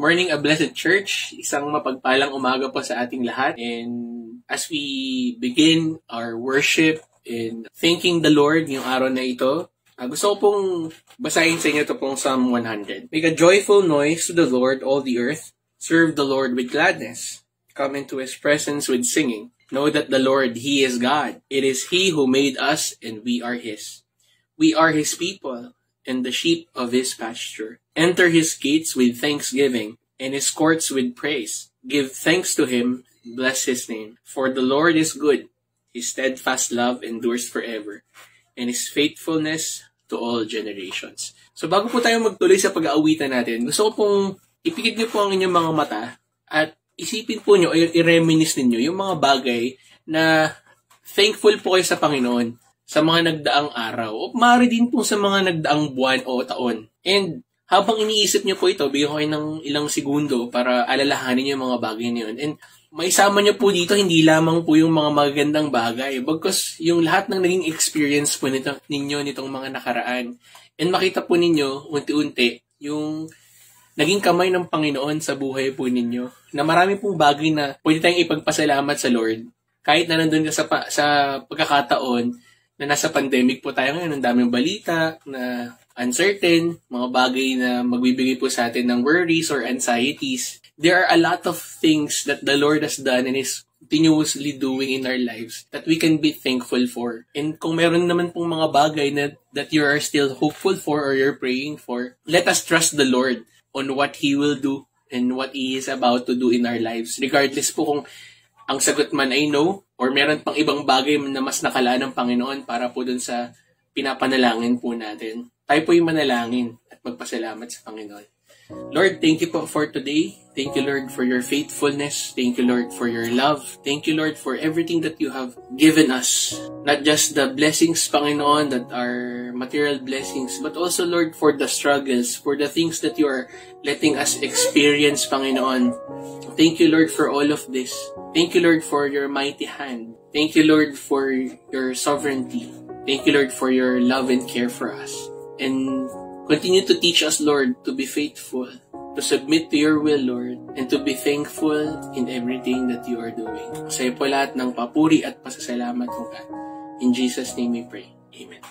morning, a blessed church. Isang mapagpalang umaga po sa ating lahat. And as we begin our worship and thanking the Lord yung araw na ito, gusto ko pong basahin sa inyo ito pong Psalm 100. Make a joyful noise to the Lord, all the earth. Serve the Lord with gladness. Come into His presence with singing. Know that the Lord, He is God. It is He who made us, and we are His. We are His people, and the sheep of His pasture. Enter His gates with thanksgiving, and His courts with praise. Give thanks to Him, bless His name. For the Lord is good. His steadfast love endures forever, and His faithfulness to all generations. So bago po tayo magtuloy sa pag-aawitan natin, gusto ko pong ipikit niyo po ang inyong mga mata at isipin po niyo, i-reminisce ninyo yung mga bagay na thankful po kayo sa Panginoon sa mga nagdaang araw o maaari din po sa mga nagdaang buwan o taon. And habang iniisip niyo po ito, bigyan ko kayo ng ilang segundo para alalahanin yung mga bagay na yun. And maisama niyo po dito, hindi lamang po yung mga magagandang bagay, bagkus yung lahat ng naging experience po ninyo nitong mga nakaraan. And makita po ninyo, unti-unti, yung naging kamay ng Panginoon sa buhay po ninyo, na marami pong bagay na pwede tayong ipagpasalamat sa Lord. Kahit na nandun ka sa pagkakataon na nasa pandemic po tayo ngayon, ang daming balita na uncertain, mga bagay na magbibigay po sa atin ng worries or anxieties. There are a lot of things that the Lord has done and is continuously doing in our lives that we can be thankful for. And kung meron naman pong mga bagay that you are still hopeful for or you're praying for, let us trust the Lord on what He will do and what He is about to do in our lives. Regardless po kung ang sagot man ay no, or meron pang ibang bagay na mas nakalaan ng Panginoon para po dun sa pinapanalangin po natin. Tayo po yung manalangin at magpasalamat sa Panginoon. Lord, thank you po for today. Thank you, Lord, for your faithfulness. Thank you, Lord, for your love. Thank you, Lord, for everything that you have given us. Not just the blessings, Panginoon, that are material blessings, but also, Lord, for the struggles, for the things that you are letting us experience, Panginoon. Thank you, Lord, for all of this. Thank you, Lord, for your mighty hand. Thank you, Lord, for your sovereignty. Thank you, Lord, for your love and care for us. And continue to teach us, Lord, to be faithful, to submit to your will, Lord, and to be thankful in everything that you are doing. Sa iyo po lahat ng papuri at pasasalamat, O God. In Jesus' name we pray. Amen.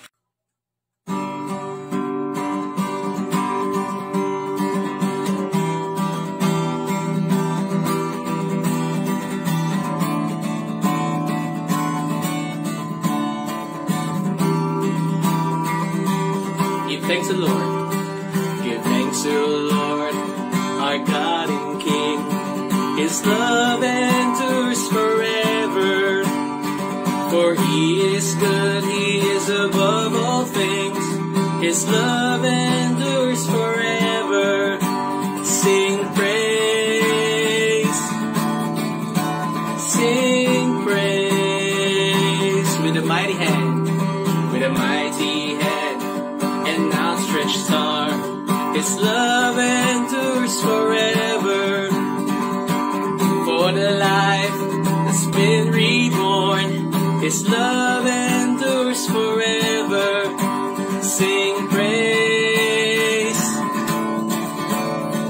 Thanks to the Lord. Give thanks to the Lord, our God and King. His love endures forever. For He is good, He is above all things. His love endures forever. Sing praise. Sing praise. With a mighty hand. With a mighty hand. And outstretched arm, His love endures forever. For the life that's been reborn, His love endures forever. Sing praise,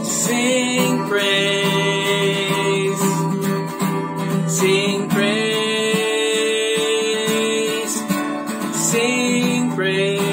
sing praise, sing praise, sing praise.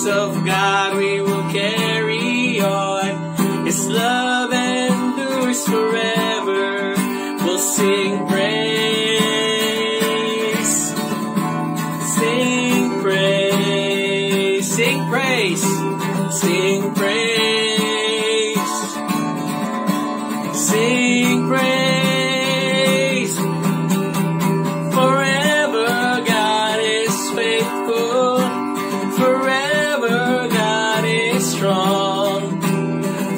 Of God we will carry on. His love endures forever. We'll sing praise, sing praise, sing praise, sing praise, Sing praise. Forever God is faithful. Forever God is strong.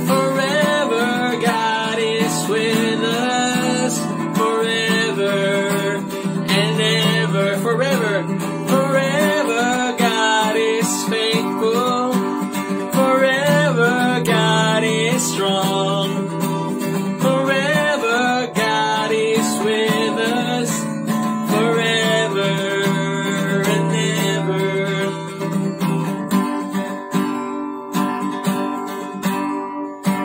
Forever God is with us. Forever and ever. Forever. Forever God is faithful. Forever God is strong. Forever God is with us. Forever and ever.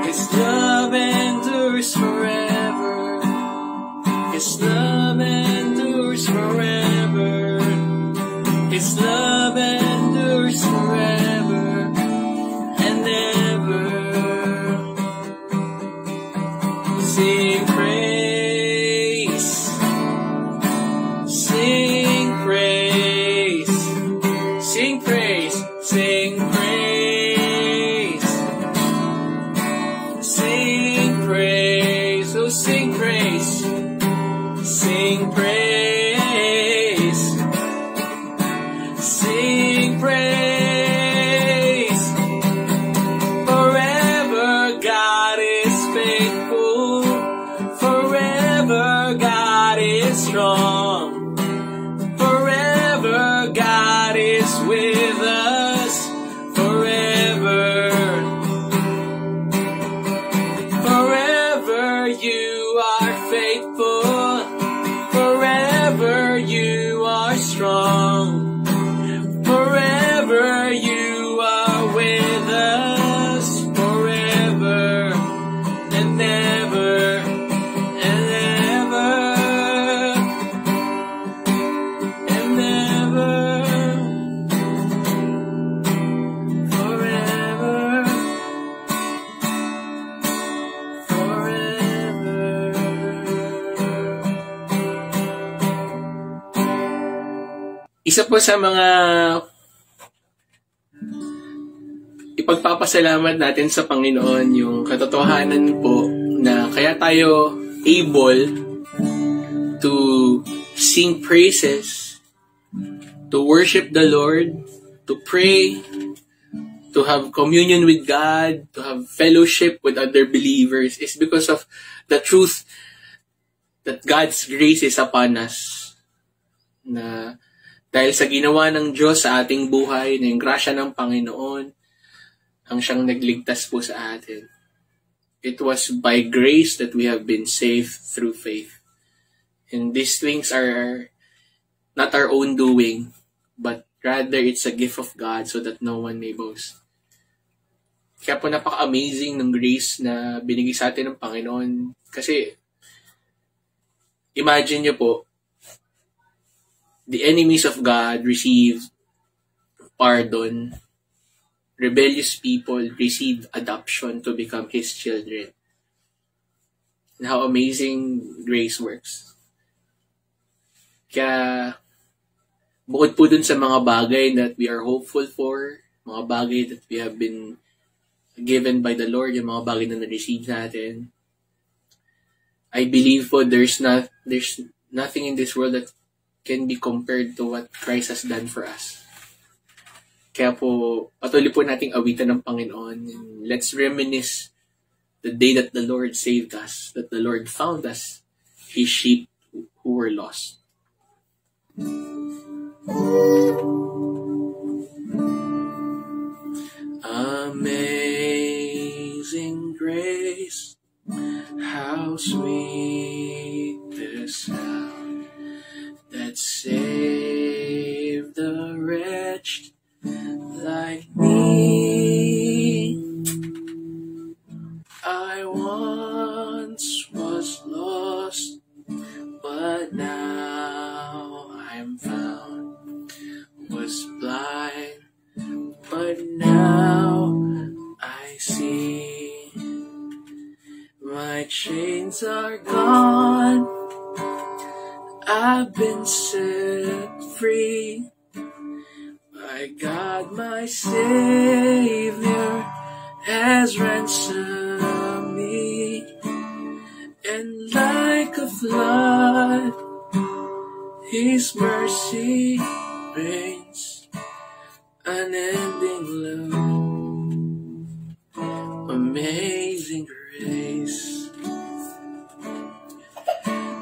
His love endures forever. His love endures forever. His love endures forever and ever. Sing praise. Sing praise. Sing praise. Sing praise. Sing praise. Oh, sing praise. Sing praise. Sing praise. Forever God is faithful. Forever God is strong. Forever God is with us. Forever. Forever you are faithful. Forever you are strong. Forever you are with us. Forever and ever and ever and ever. Forever. Forever. Isa po sa mga ipagpapasalamat natin sa Panginoon yung katotohanan po na kaya tayo able to sing praises, to worship the Lord, to pray, to have communion with God, to have fellowship with other believers is because of the truth that God's grace is upon us. Na dahil sa ginawa ng Diyos sa ating buhay, na yung grasya ng Panginoon, ang siyang nagligtas po sa atin. It was by grace that we have been saved through faith. And these things are not our own doing, but rather it's a gift of God so that no one may boast. Kaya po napaka-amazing ng grace na binigay sa atin ng Panginoon. Kasi, imagine nyo po, the enemies of God receive pardon. Rebellious people receive adoption to become His children. And how amazing grace works. Kaya, bukod po dun sa mga bagay that we are hopeful for, mga bagay that we have been given by the Lord, yung mga bagay na na-receive natin, I believe po there's nothing in this world that can be compared to what Christ has done for us. Kaya po, patuloy po nating awitan ng Panginoon. And let's reminisce the day that the Lord saved us, that the Lord found us, His sheep who were lost. Amazing grace, how sweet the sound that saved a wretch like me. I once was lost, but now I'm found. Was blind, but now I see. My chains are gone, I've been set free. My God, my Savior has ransomed me. And like a flood, His mercy reigns, unending love, amazing grace.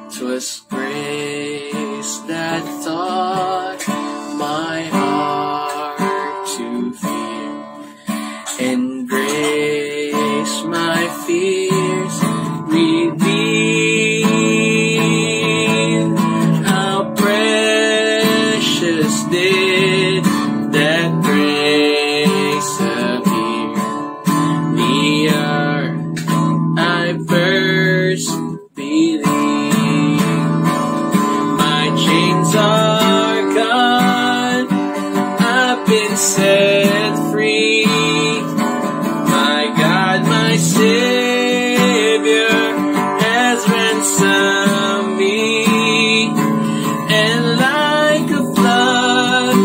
'Twas grace that taught my heart to fear, and grace my fears redeemed. How precious did that grace appear, the hour I first believed. My chains are gone, I've been set free. My God, my Savior has ransomed me. And like a flood,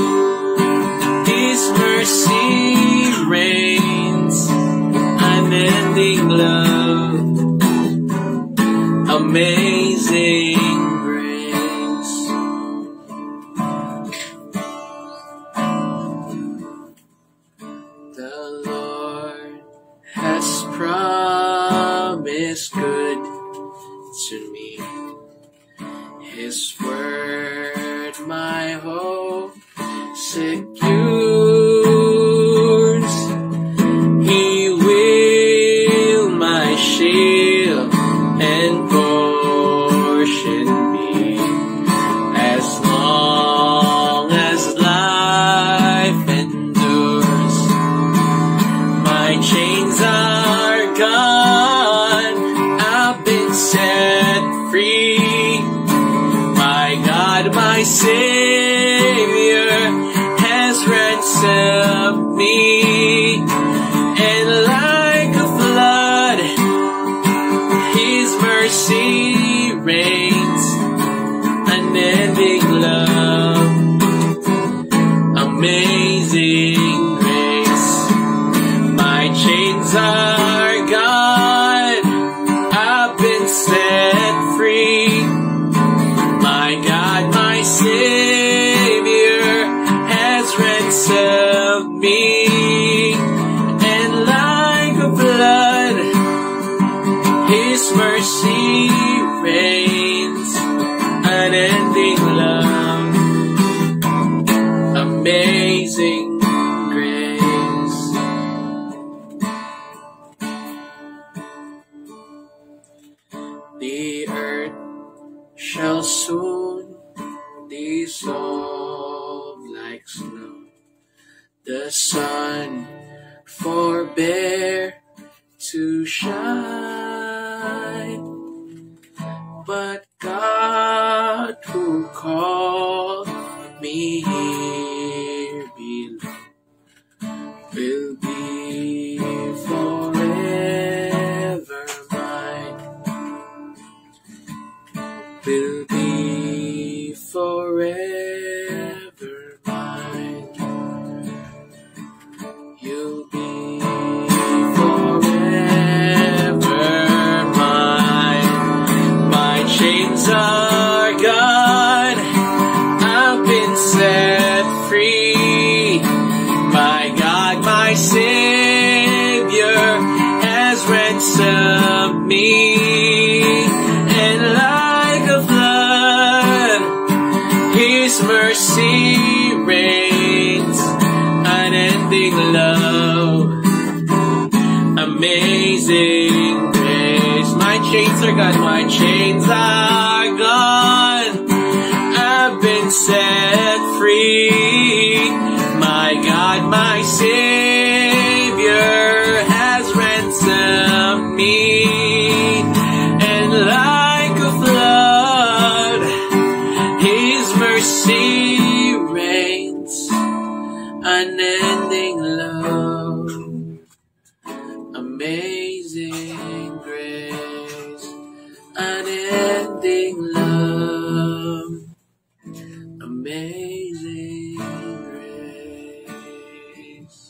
His mercy reigns, unending love, amazing grace. The Lord has promised good to me. His word my hope secures. He will my shield and portion be, as long as life endures. My chains are gone, I've been set free. My God, my Savior has ransomed me. And like a flood, His mercy reigns, unending love, amazing grace. My chains are gone, I've been set free. My God, my Savior has ransomed me. And like a flood, His mercy reigns, unending love, amazing grace. The earth shall soon dissolve like snow. The sun forbear to shine, but God who called me here below will be forever mine, will be forever mine. You'll be forever mine. My chains are gone, I've been set free. My God, my Savior has ransomed me. And like a flood, His mercy reigns, unending love, amazing grace. My chains are gone, my chains are gone, I've been set free. My God, my Savior has ransomed me. And like a flood, His mercy reigns, unending love, amazing grace, unending love, amazing grace.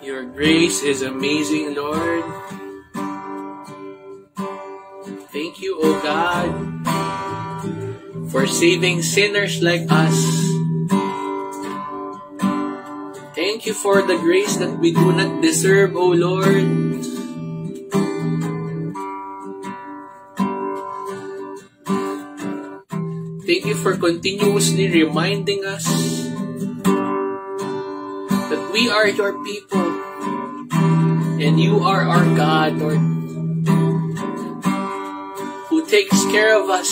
Your grace grace is amazing, Lord. Thank you, O God, for saving sinners like us. Thank you for the grace that we do not deserve, O Lord. Thank you for continuously reminding us that we are your people and you are our God, Lord, who takes care of us,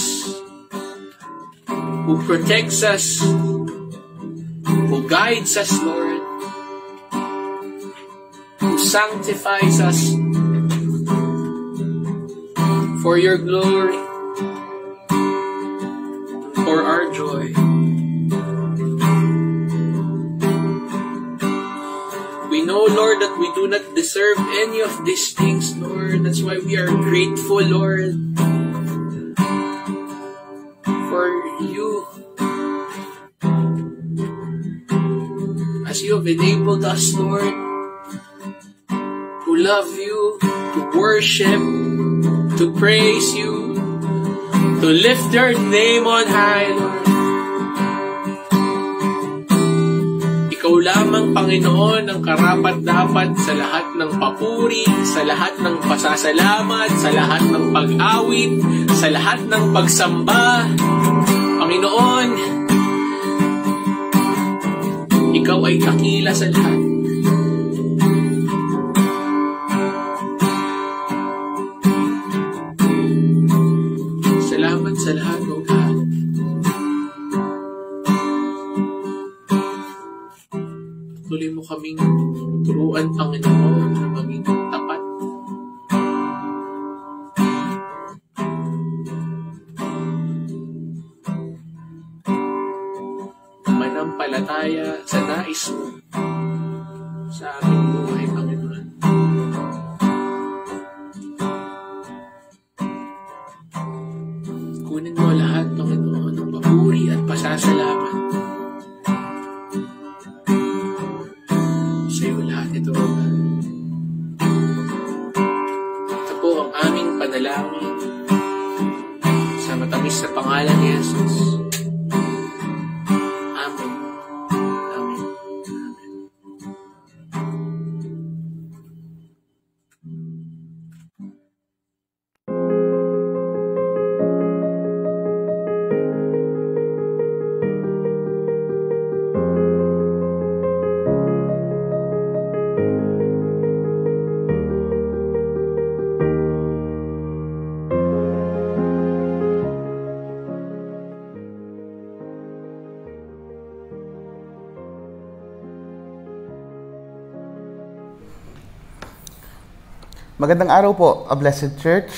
who protects us, who guides us, Lord, who sanctifies us for your glory, for our joy. We know, Lord, that we do not deserve any of these things, Lord. That's why we are grateful, Lord, for you. As you have enabled us, Lord, to love you, to worship, to praise you, to lift your name on high, Lord. Ikaw lamang, Panginoon, ang karapat-dapat sa lahat ng papuri, sa lahat ng pasasalamat, sa lahat ng pag-awit, sa lahat ng pagsamba. Panginoon, ikaw ay dakila sa lahat. Salamat sa lahat, O God. Tuloy mo kaming turuan, Panginoon, na maging tapat. Manampalataya sa nais mo sa aming buhay, Panginoon. Kunin mo lahat, Panginoon, ng papuri at pasasalamat. Sa iyo lahat ito, O God. Ito po ang aming panalangin sa matamis na pangalan ni Jesus. Amen. Amen. Magandang araw po, a blessed church.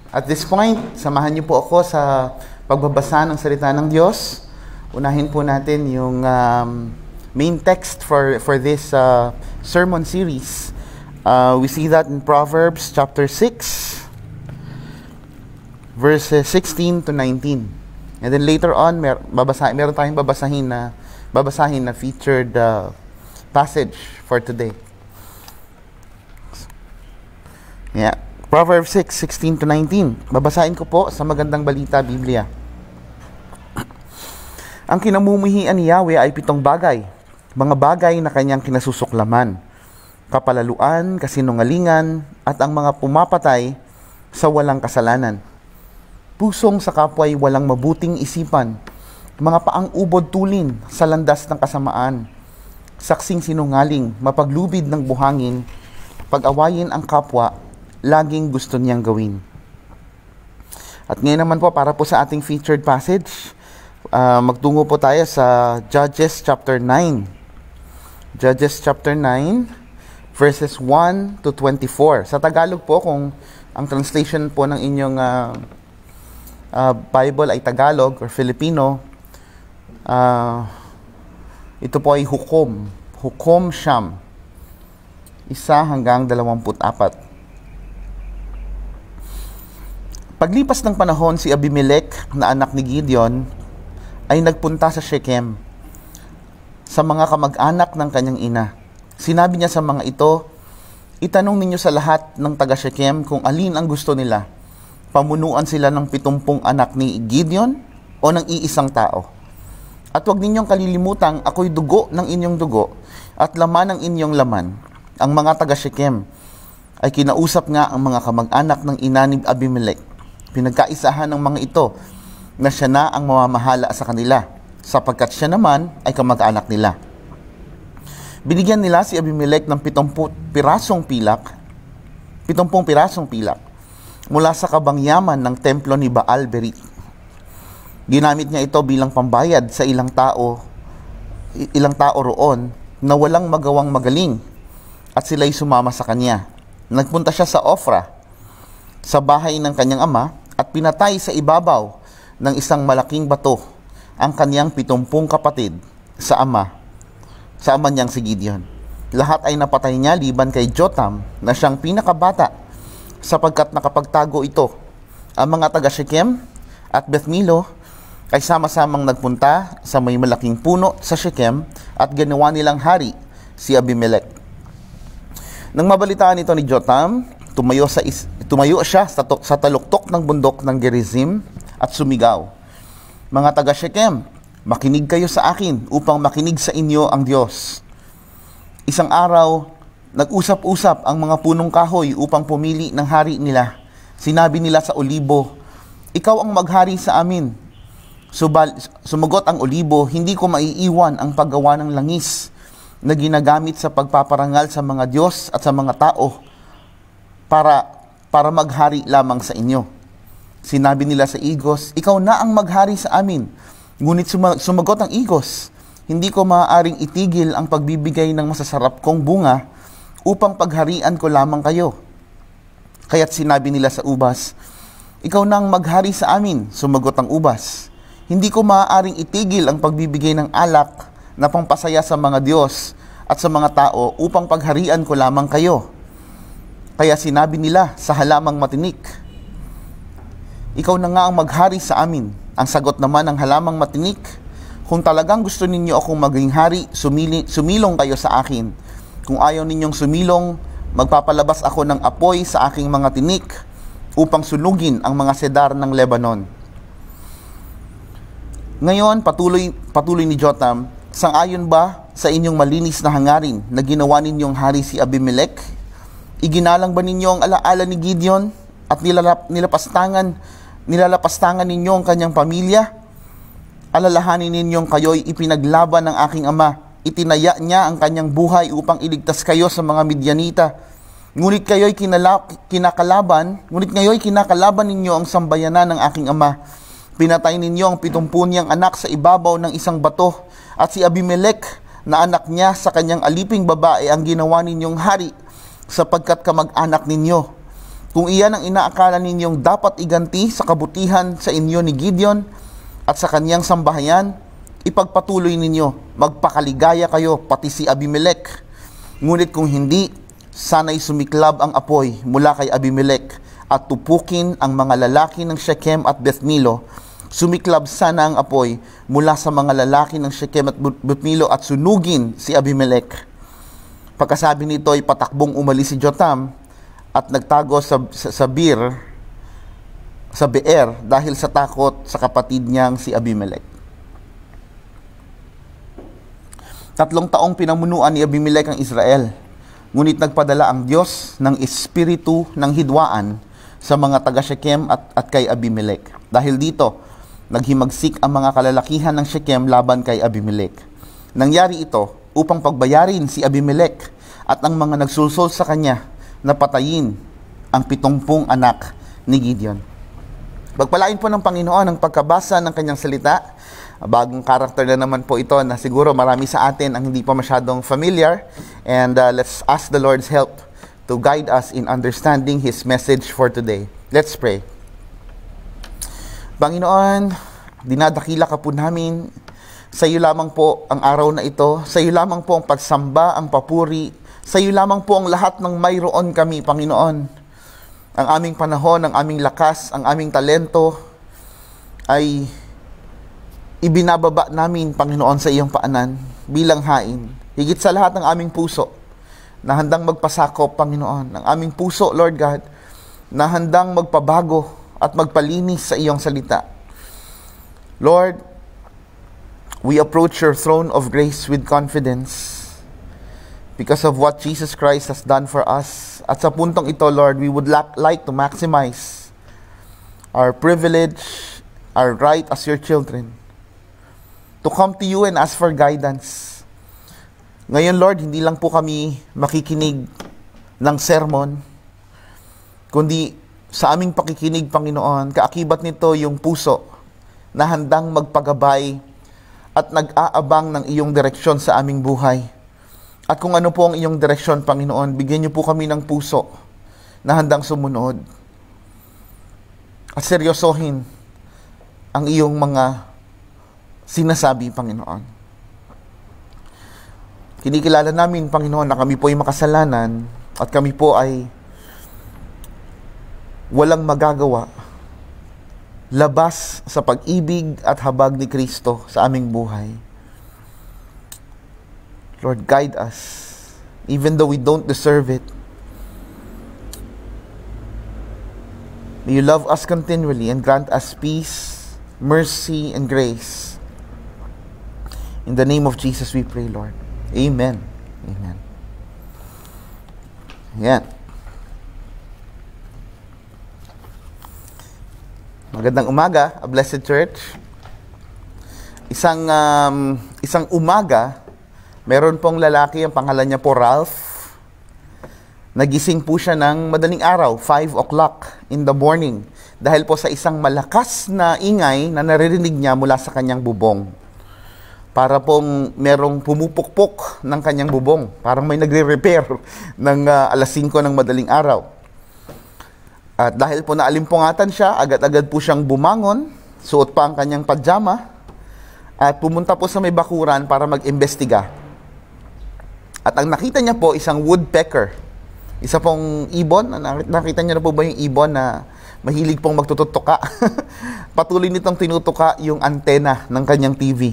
At this point, samahan niyo po ako sa pagbabasa ng salita ng Diyos. Unahin po natin yung main text for this sermon series. We see that in Proverbs chapter 6, verses 16 to 19. And then later on, meron tayong babasahin na featured passage for today. Yeah. Proverbs 6, 16 to 19. Babasahin ko po sa Magandang Balita, Biblia. Ang kinamumuhian ni Yahweh ay 7 bagay, mga bagay na kanyang kinasusuklaman, kapalaluan, kasinungalingan, at ang mga pumapatay sa walang kasalanan. Pusong sa kapwa'y walang mabuting isipan, mga paang ubod tulin sa landas ng kasamaan, saksing sinungaling, mapaglubid ng buhangin, pag-awayin ang kapwa, laging gusto niyang gawin. At ngayon naman po, para po sa ating featured passage, magtungo po tayo sa Judges chapter 9. Judges chapter 9, verses 1 to 24. Sa Tagalog po, kung ang translation po ng inyong Bible ay Tagalog or Filipino, ito po ay hukom. Hukom Siyam. 1 hanggang 24. Paglipas ng panahon, si Abimelech na anak ni Gideon ay nagpunta sa Shechem sa mga kamag-anak ng kanyang ina. Sinabi niya sa mga ito, Itanong ninyo sa lahat ng taga Shechem kung alin ang gusto nila. Pamunuan sila ng 70 anak ni Gideon o ng iisang tao. At huwag ninyong kalilimutang ako'y dugo ng inyong dugo at laman ng inyong laman. Ang mga taga Shechem ay kinausap nga ang mga kamag-anak ng ina ni Abimelech. Pinagkaisahan ng mga ito na siya na ang mamamahala sa kanila, sapagkat siya naman ay kamag-anak nila. Binigyan nila si Abimelech ng 70 pirasong pilak mula sa kabangyaman ng templo ni Baal Berit. Ginamit niya ito bilang pambayad sa ilang tao roon na walang magawang magaling at sila'y sumama sa kanya. Nagpunta siya sa Ofra, sa bahay ng kanyang ama, at pinatay sa ibabaw ng isang malaking bato ang kanyang 70 kapatid sa ama niyang si Gideon. Lahat ay napatay niya liban kay Jotam na siyang pinakabata, sapagkat nakapagtago ito. Ang mga taga Shechem at Beth Milo ay sama-samang nagpunta sa may malaking puno sa Shechem at ginawa nilang hari si Abimelech. Nang mabalitaan ito ni Jotam, tumayo siya sa taluktok ng bundok ng Gerizim at sumigaw, "Mga taga Shechem, makinig kayo sa akin upang makinig sa inyo ang Diyos." Isang araw, nag-usap-usap ang mga punong kahoy upang pumili ng hari nila. Sinabi nila sa olibo, "Ikaw ang maghari sa amin." Sumagot ang olibo, "Hindi ko maiiwan ang paggawa ng langis na ginagamit sa pagpaparangal sa mga Diyos at sa mga tao para maghari lamang sa inyo." Sinabi nila sa igos, "Ikaw na ang maghari sa amin." Ngunit sumagot ang igos, "Hindi ko maaaring itigil ang pagbibigay ng masasarap kong bunga upang pagharian ko lamang kayo." Kaya't sinabi nila sa ubas, "Ikaw na ang maghari sa amin." Sumagot ang ubas, "Hindi ko maaaring itigil ang pagbibigay ng alak na pangpasaya sa mga Diyos at sa mga tao upang pagharian ko lamang kayo." Kaya sinabi nila sa halamang matinik, "Ikaw na nga ang maghari sa amin." Ang sagot naman ng halamang matinik, "Kung talagang gusto ninyo akong maging hari, sumilong kayo sa akin. Kung ayaw ninyong sumilong, magpapalabas ako ng apoy sa aking mga tinik upang sunugin ang mga sedar ng Lebanon." Ngayon, patuloy ni Jotam, "Sang-ayon ba sa inyong malinis na hangarin na ginawa ninyong hari si Abimelech? Iginalang ba ninyo ang alaala ni Gideon at nilalapastangan ninyo ang kanyang pamilya? Alalahanin ninyong kayo'y ipinaglaban ng aking ama. Itinaya niya ang kanyang buhay upang iligtas kayo sa mga Midyanita. Ngunit ngayo'y kinakalaban ninyo ang sambayanan ng aking ama. Pinatay ninyo ang 70 niyang anak sa ibabaw ng isang bato, at si Abimelech na anak niya sa kanyang aliping babae ang ginawa ninyong hari, sapagkat kamag-anak ninyo. Kung iyan ang inaakala ninyong dapat iganti sa kabutihan sa inyo ni Gideon at sa kanyang sambahayan, ipagpatuloy ninyo, magpakaligaya kayo pati si Abimelech. Ngunit kung hindi, sana'y sumiklab ang apoy mula kay Abimelech at tupukin ang mga lalaki ng Shechem at Beth Milo. Sumiklab sana ang apoy mula sa mga lalaki ng Shechem at Beth Milo at sunugin si Abimelech." Pagkasabi nito ay patakbong umalis si Jotam at nagtago sa Beer dahil sa takot sa kapatid niyang si Abimelech. 3 taong pinamunuan ni Abimelech ang Israel, ngunit nagpadala ang Diyos ng espiritu ng hidwaan sa mga taga Shechem at kay Abimelech. Dahil dito, naghimagsik ang mga kalalakihan ng Shechem laban kay Abimelech. Nangyari ito upang pagbayarin si Abimelech at ang mga nagsulsol sa kanya na patayin ang 70 anak ni Gideon. Pagpalain po ng Panginoon ang pagkabasa ng kanyang salita. Bagong karakter na naman po ito na siguro marami sa atin ang hindi pa masyadong familiar. And let's ask the Lord's help to guide us in understanding His message for today. Let's pray. Panginoon, dinadakila ka po namin. Sa iyo lamang po ang araw na ito. Sa iyo lamang po ang pagsamba, ang papuri. Sa iyo lamang po ang lahat ng mayroon kami, Panginoon. Ang aming panahon, ang aming lakas, ang aming talento ay ibinababa namin, Panginoon, sa iyong paanan bilang hain. Higit sa lahat ng aming puso. na handang magpasakop, Panginoon, ng aming puso, Lord God, na handang magpabago at magpalinis sa iyong salita. Lord, we approach your throne of grace with confidence because of what Jesus Christ has done for us. At sa puntong ito, Lord, we would like to maximize our privilege, our right as your children, to come to you and ask for guidance. Ngayon, Lord, hindi lang po kami makikinig ng sermon, kundi sa aming pakikinig, Panginoon, kaakibat nito yung puso na handang magpagabay at nag-aabang ng iyong direksyon sa aming buhay. At kung ano po ang iyong direksyon, Panginoon, bigyan niyo po kami ng puso na handang sumunod at seryosohin ang iyong mga sinasabi, Panginoon. Kinikilala namin, Panginoon, na kami po ay makasalanan at kami po ay walang magagawa labas sa pag-ibig at habag ni Kristo sa aming buhay. Lord, guide us, even though we don't deserve it. May you love us continually and grant us peace, mercy, and grace. In the name of Jesus we pray, Lord. Amen. Amen. Yan. Magandang umaga, a blessed church. Isang umaga, meron pong lalaki, ang pangalan niya po Ralph. Nagising po siya ng madaling araw, 5 o'clock in the morning, dahil po sa isang malakas na ingay na naririnig niya mula sa kanyang bubong. Para pong merong pumupukpok ng kanyang bubong. Parang may nagre-repair ng alas 5 ng madaling araw. At dahil po naalimpungatan siya, agad-agad po siyang bumangon, suot pa ang kanyang pajama, at pumunta po sa may bakuran para mag-imbestiga. At ang nakita niya po, isang woodpecker. Isa pong ibon. Nakita niyo na po ba yung ibon na mahilig pong magtututuka? Patuloy nitong tinutuka yung antena ng kanyang TV.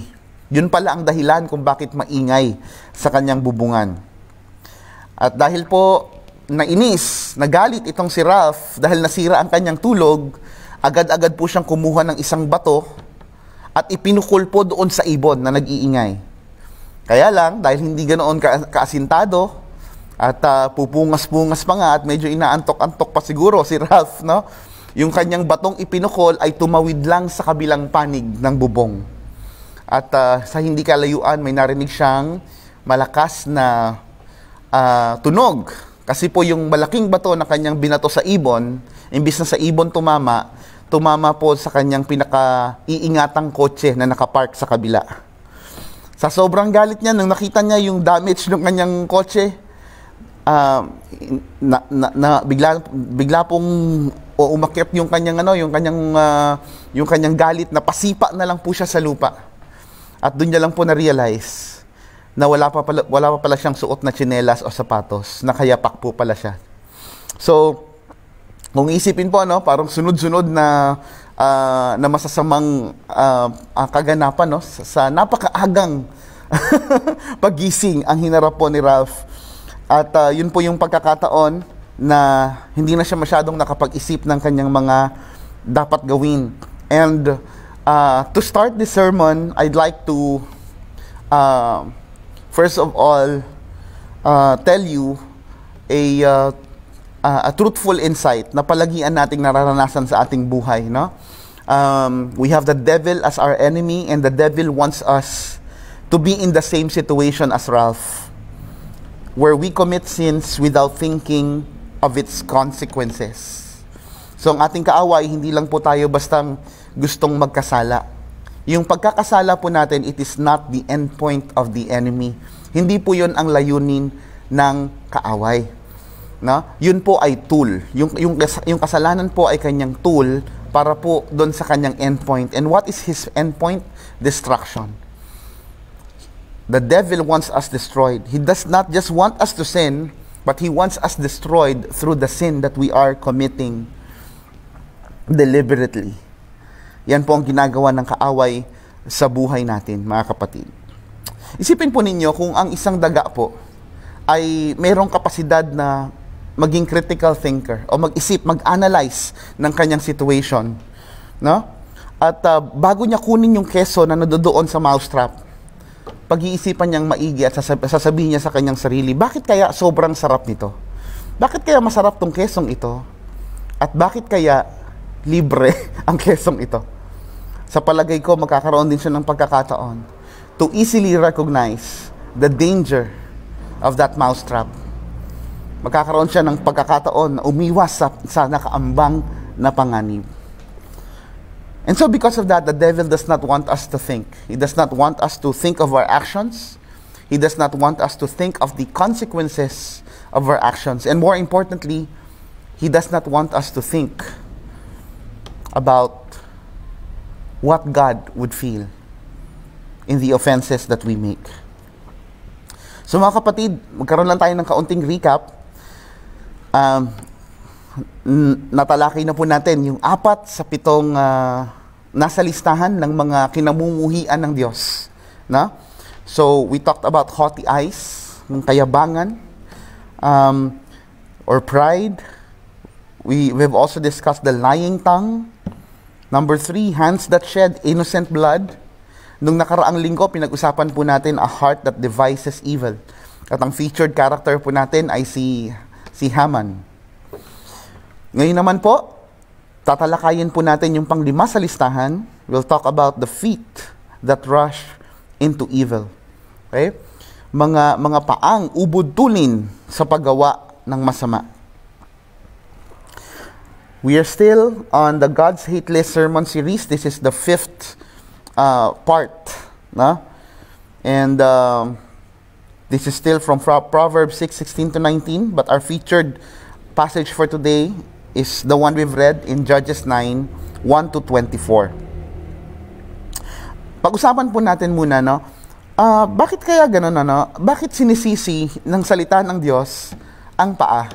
Yun pala ang dahilan kung bakit maingay sa kanyang bubungan. At dahil po nainis, nagalit itong si Ralph dahil nasira ang kanyang tulog, agad-agad po siyang kumuha ng isang bato at ipinukul po doon sa ibon na nag-iingay. Kaya lang, dahil hindi ganoon kaasintado at pupungas-pungas pa nga at medyo inaantok-antok pa siguro si Ralph, no? Yung kanyang batong ipinukol ay tumawid lang sa kabilang panig ng bubong. At sa hindi kalayuan, may narinig siyang malakas na tunog. Kasi po yung malaking bato na kanyang binato sa ibon, imbis na sa ibon tumama po sa kanyang pinaka-iingatang kotse na nakapark sa kabila. Sa sobrang galit niya, nung nakita niya yung damage ng kanyang kotse, bigla pong umakyat yung kanyang yung kanyang galit, na pasipa na lang po siya sa lupa. At doon niya lang po na-realize na wala pa pala siyang suot na tsinelas o sapatos, nakayapak po pala siya. So, kung isipin po, parang sunod-sunod na masasamang kaganapan, sa napakaagang paggising ang hinarap po ni Ralph. At yun po yung pagkakataon na hindi na siya masyadong nakapag-isip ng kanyang mga dapat gawin. And to start this sermon, I'd like to first of all tell you a truthful insight na palagian nating nararanasan sa ating buhay, no? We have the devil as our enemy, and the devil wants us to be in the same situation as Ralph, where we commit sins without thinking of its consequences. So ang ating kaaway, hindi lang po tayo bastang gustong magkasala. Yung pagkakasala po natin, it is not the end point of the enemy. Hindi po yun ang layunin ng kaaway. No? Yun po ay tool. Yung kasalanan po ay kanyang tool para po doon sa kanyang end point. And what is his end point? Destruction. The devil wants us destroyed. He does not just want us to sin, but he wants us destroyed through the sin that we are committing deliberately. Yan po ang ginagawa ng kaaway sa buhay natin, mga kapatid. Isipin po ninyo kung ang isang daga po ay mayroong kapasidad na maging critical thinker o mag-isip, mag-analyze ng kanyang situation, no? At bago niya kunin yung keso na nandoon sa mousetrap, pag-iisipan niyang maigi at sasabihin niya sa kanyang sarili, bakit kaya sobrang sarap nito? Bakit kaya masarap tong kesong ito? At bakit kaya libre ang kesong ito? Sa palagay ko, magkakaroon din siya ng pagkakataon to easily recognize the danger of that mousetrap. Magkakaroon siya ng pagkakataon na umiwas sa nakaambang na panganib. And so because of that, the devil does not want us to think. He does not want us to think of our actions. He does not want us to think of the consequences of our actions. And more importantly, he does not want us to think about what God would feel in the offenses that we make. So mga kapatid, magkaroon lang tayo ng kaunting recap. Natalakay na po natin yung 4 sa 7 nasa listahan ng mga kinamumuhian ng Diyos. Na? So, we talked about haughty eyes, ng kayabangan, or pride. We've also discussed the lying tongue. Number 3, hands that shed innocent blood. Nung nakaraang linggo, pinag-usapan po natin a heart that devises evil. At ang featured character po natin ay si Haman. Ngayon naman po, tatalakayin po natin yung pang-5 sa listahan. We'll talk about the feet that rush into evil. Okay? Mga paang ubod-tulin sa paggawa ng masama. We are still on the God's Hate List sermon series. This is the 5th part. Na? And this is still from Proverbs 6:16 to 19. But our featured passage for today is the one we've read in Judges 9, 1 to 24. Pag-usapan po natin muna, no? Bakit kaya ganun, ano? Bakit sinisisi ng salita ng Diyos ang paa?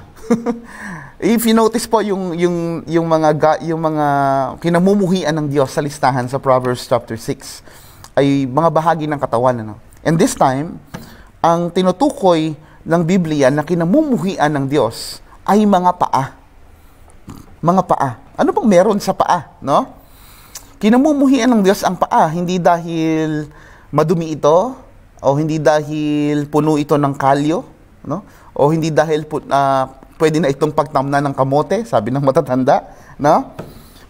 If you notice po yung mga kinamumuhian ng Diyos sa listahan sa Proverbs chapter 6 ay mga bahagi ng katawan, ano? And this time, ang tinutukoy ng Biblia na kinamumuhian ng Diyos ay mga paa. Mga paa. Ano bang meron sa paa, no? Kinamumuhian ng Diyos ang paa, hindi dahil madumi ito, o hindi dahil puno ito ng kalyo, no? O hindi dahil pwede na itong pagtamna ng kamote, sabi ng matatanda, no?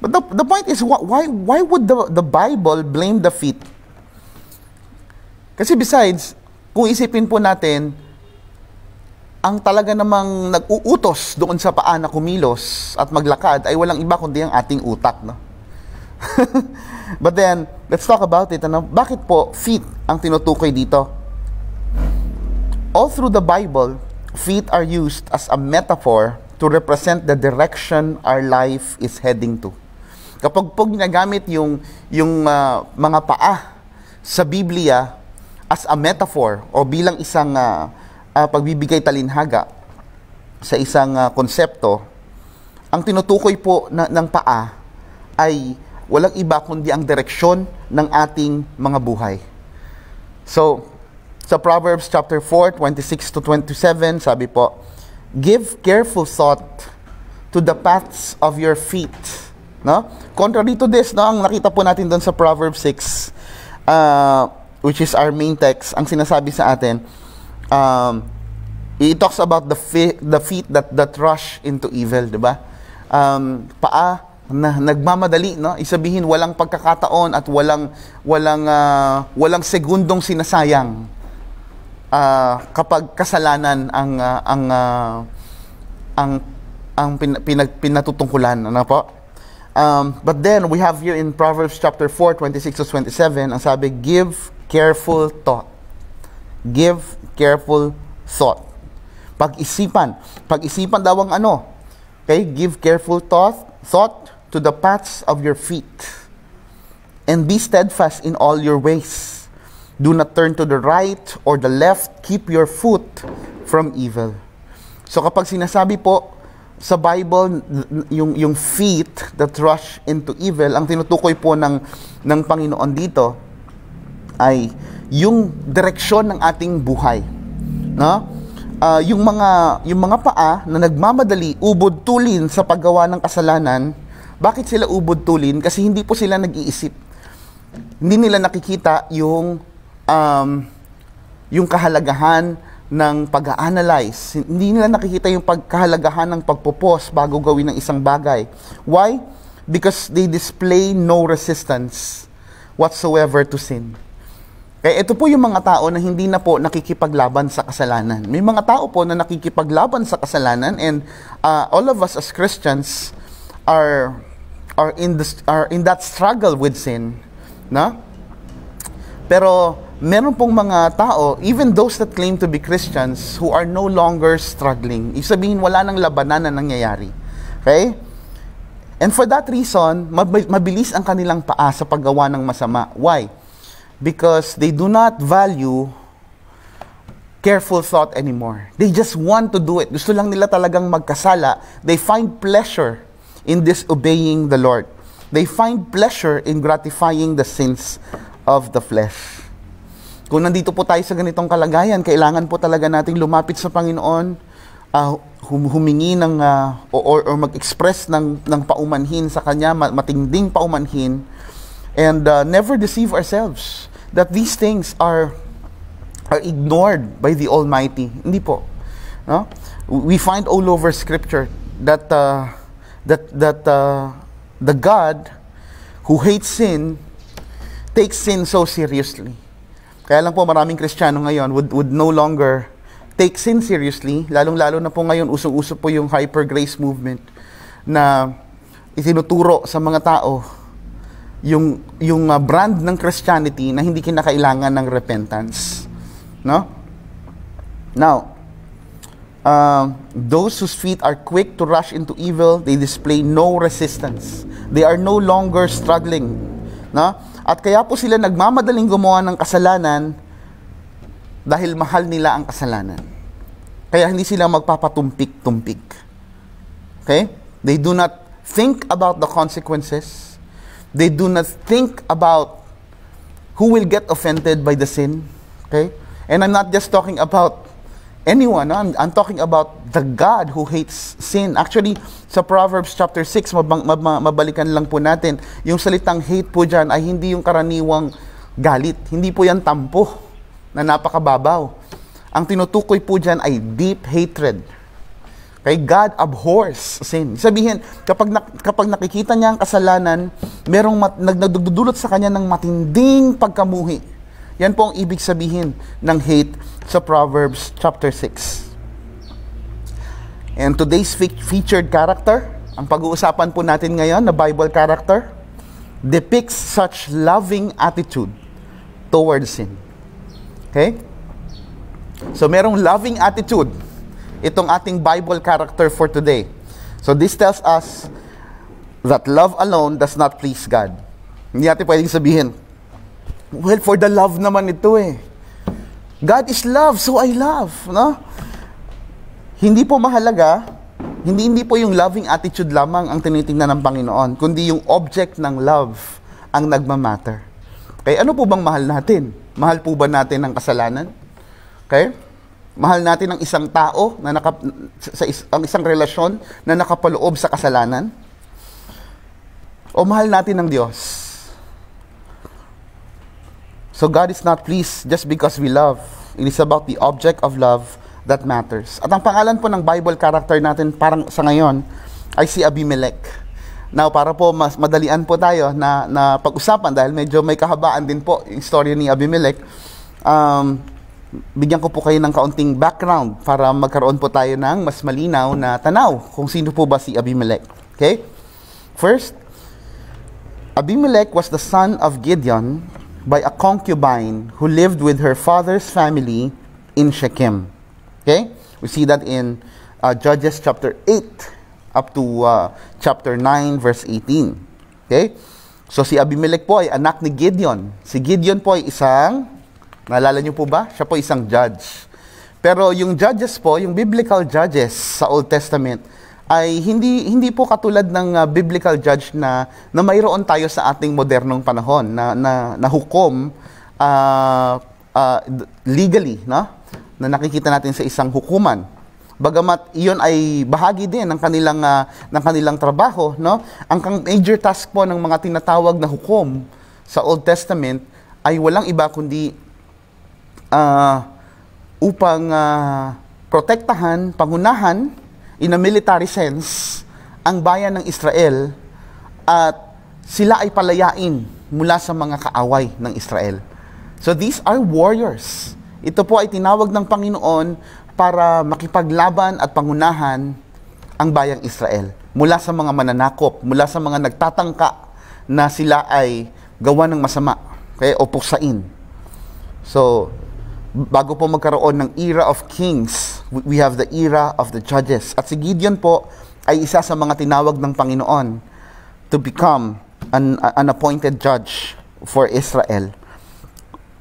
But the point is, why would the Bible blame the feet? Kasi besides, kung isipin po natin, ang talaga namang nag-uutos doon sa paa na kumilos at maglakad ay walang iba kundi ang ating utak, no? But then, let's talk about it. Ano? Bakit po feet ang tinutukoy dito? All through the Bible, feet are used as a metaphor to represent the direction our life is heading to. Kapag po ginagamit yung mga paa sa Biblia as a metaphor o bilang isang pagbibigay talinhaga sa isang konsepto, ang tinutukoy po ng paa ay walang iba kundi ang direksyon ng ating mga buhay. So, sa Proverbs chapter 4, 26 to 27, sabi po, give careful thought to the paths of your feet. No? Contrary to this, no, ang nakita po natin doon sa Proverbs 6, which is our main text, ang sinasabi sa atin, it talks about the feet that rush into evil, di ba? Paa na nagmamadali, no? Isabihin walang pagkakataon at walang segundong sinasayang kapag kasalanan ang pinatutungkulan, ano po? But then we have here in Proverbs chapter 4, 26 to 27, ang sabi, give careful thought. Give careful thought. Pag-isipan daw ang ano. Okay? Give careful thought to the paths of your feet. And be steadfast in all your ways. Do not turn to the right or the left. Keep your foot from evil. So kapag sinasabi po sa Bible, yung feet that rush into evil, ang tinutukoy po ng Panginoon dito ay yung direksyon ng ating buhay. No? yung mga paa na nagmamadali, ubod tulin sa paggawa ng kasalanan. Bakit sila ubod tulin? Kasi hindi po sila nag-iisip. Hindi nila nakikita yung kahalagahan ng pag-a-analyze. Hindi nila nakikita yung kahalagahan ng pagpupos bago gawin ng isang bagay. Why? Because they display no resistance whatsoever to sin. Kaya ito po yung mga tao na hindi na po nakikipaglaban sa kasalanan. May mga tao po na nakikipaglaban sa kasalanan, and all of us as Christians are in that struggle with sin, no? Pero meron pong mga tao, even those that claim to be Christians, who are no longer struggling. Ibig sabihin, wala nang labanan na nangyayari. Okay? And for that reason, mabilis ang kanilang paa sa paggawa ng masama. Why? Because they do not value careful thought anymore. They just want to do it. Gusto lang nila talagang magkasala. They find pleasure in disobeying the Lord. They find pleasure in gratifying the sins of the flesh. Kung nandito po tayo sa ganitong kalagayan, kailangan po talaga nating lumapit sa Panginoon, humingi ng or mag-express ng paumanhin sa Kanya, matinding paumanhin, and never deceive ourselves that these things are ignored by the Almighty. Hindi po. No? We find all over Scripture that the God who hates sin takes sin so seriously. Kaya lang po maraming Kristiyano ngayon would no longer take sin seriously, lalong-lalo na po ngayon usong-uso po yung hyper grace movement na itinuturo sa mga tao yung brand ng Christianity na hindi kinakailangan ng repentance. No? Now, those whose feet are quick to rush into evil, they display no resistance. They are no longer struggling. No? At kaya po sila nagmamadaling gumawa ng kasalanan dahil mahal nila ang kasalanan. Kaya hindi sila magpapatumpik-tumpik. Okay? They do not think about the consequences. They do not think about who will get offended by the sin. Okay? And I'm not just talking about anyone. No? I'm talking about the God who hates sin. Actually, sa Proverbs chapter 6, mabalikan lang po natin, yung salitang hate po dyan ay hindi yung karaniwang galit. Hindi po yan tampo na napakababaw. Ang tinutukoy po dyan ay deep hatred. Okay? God abhors sin. Sabihin, kapag nakikita niya ang kasalanan, merong nagdudulot sa kanya ng matinding pagkamuhi. Yan po ang ibig sabihin ng hate sa Proverbs chapter 6. And today's featured character, ang pag-uusapan po natin ngayon na Bible character, depicts such loving attitude towards sin. Okay? So merong loving attitude itong ating Bible character for today. So this tells us that love alone does not please God. Hindi natin pwedeng sabihin, well, for the love naman ito eh. God is love, so I love. No? Hindi po mahalaga, hindi po yung loving attitude lamang ang tinitingnan ng Panginoon, kundi yung object ng love ang nagmamatter. Okay, ano po bang mahal natin? Mahal po ba natin ang kasalanan? Okay? Mahal natin ang isang tao na ang isang relasyon na nakapaloob sa kasalanan? O mahal natin ang Diyos? So God is not pleased just because we love. It is about the object of love that matters. At ang pangalan po ng Bible character natin parang sa ngayon ay si Abimelech. Now, para po mas madalian po tayo na pag-usapan dahil medyo may kahabaan din po yung story ni Abimelech, bigyan ko po kayo ng kaunting background para magkaroon po tayo ng mas malinaw na tanaw kung sino po ba si Abimelech. Okay? First, Abimelech was the son of Gideon by a concubine who lived with her father's family in Shechem. Okay? We see that in Judges chapter 8 up to chapter 9 verse 18. Okay? So si Abimelech po ay anak ni Gideon. Si Gideon po ay isang, naalala niyo po ba? Siya po isang judge. Pero yung judges po, yung biblical judges sa Old Testament ay hindi po katulad ng biblical judge na mayroon tayo sa ating modernong panahon na hukom legally, no? na nakikita natin sa isang hukuman. Bagamat iyon ay bahagi din ng kanilang trabaho, no? Ang major task po ng mga tinatawag na hukom sa Old Testament ay walang iba kundi upang protektahan, pangunahan in a military sense ang bayan ng Israel at sila ay palayain mula sa mga kaaway ng Israel. So these are warriors. Ito po ay tinawag ng Panginoon para makipaglaban at pangunahan ang bayang Israel mula sa mga mananakop, mula sa mga nagtatangka na sila ay gawa ng masama, okay, o puksain. So, bago po magkaroon ng era of kings, we have the era of the judges. At si Gideon po ay isa sa mga tinawag ng Panginoon to become an appointed judge for Israel.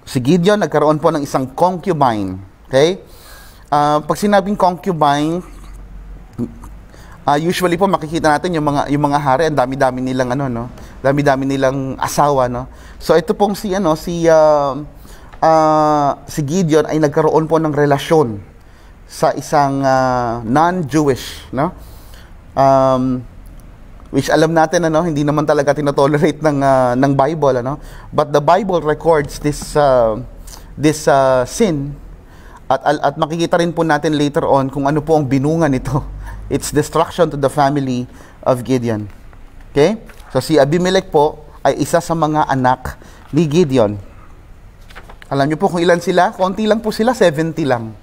Si Gideon nagkaroon po ng isang concubine, okay? Pag sinabing concubine, usually po makikita natin yung mga hari, ang dami-dami nilang dami-dami nilang asawa, no. So ito pong si Gideon ay nagkaroon po ng relasyon sa isang non-Jewish, no. Which alam natin hindi naman talaga tinotolerate ng Bible, But the Bible records this sin. At makikita rin po natin later on kung ano po ang binunga nito. It's destruction to the family of Gideon. Okay? So si Abimelech po ay isa sa mga anak ni Gideon. Alam niyo po kung ilan sila? Konti lang po sila, 70 lang.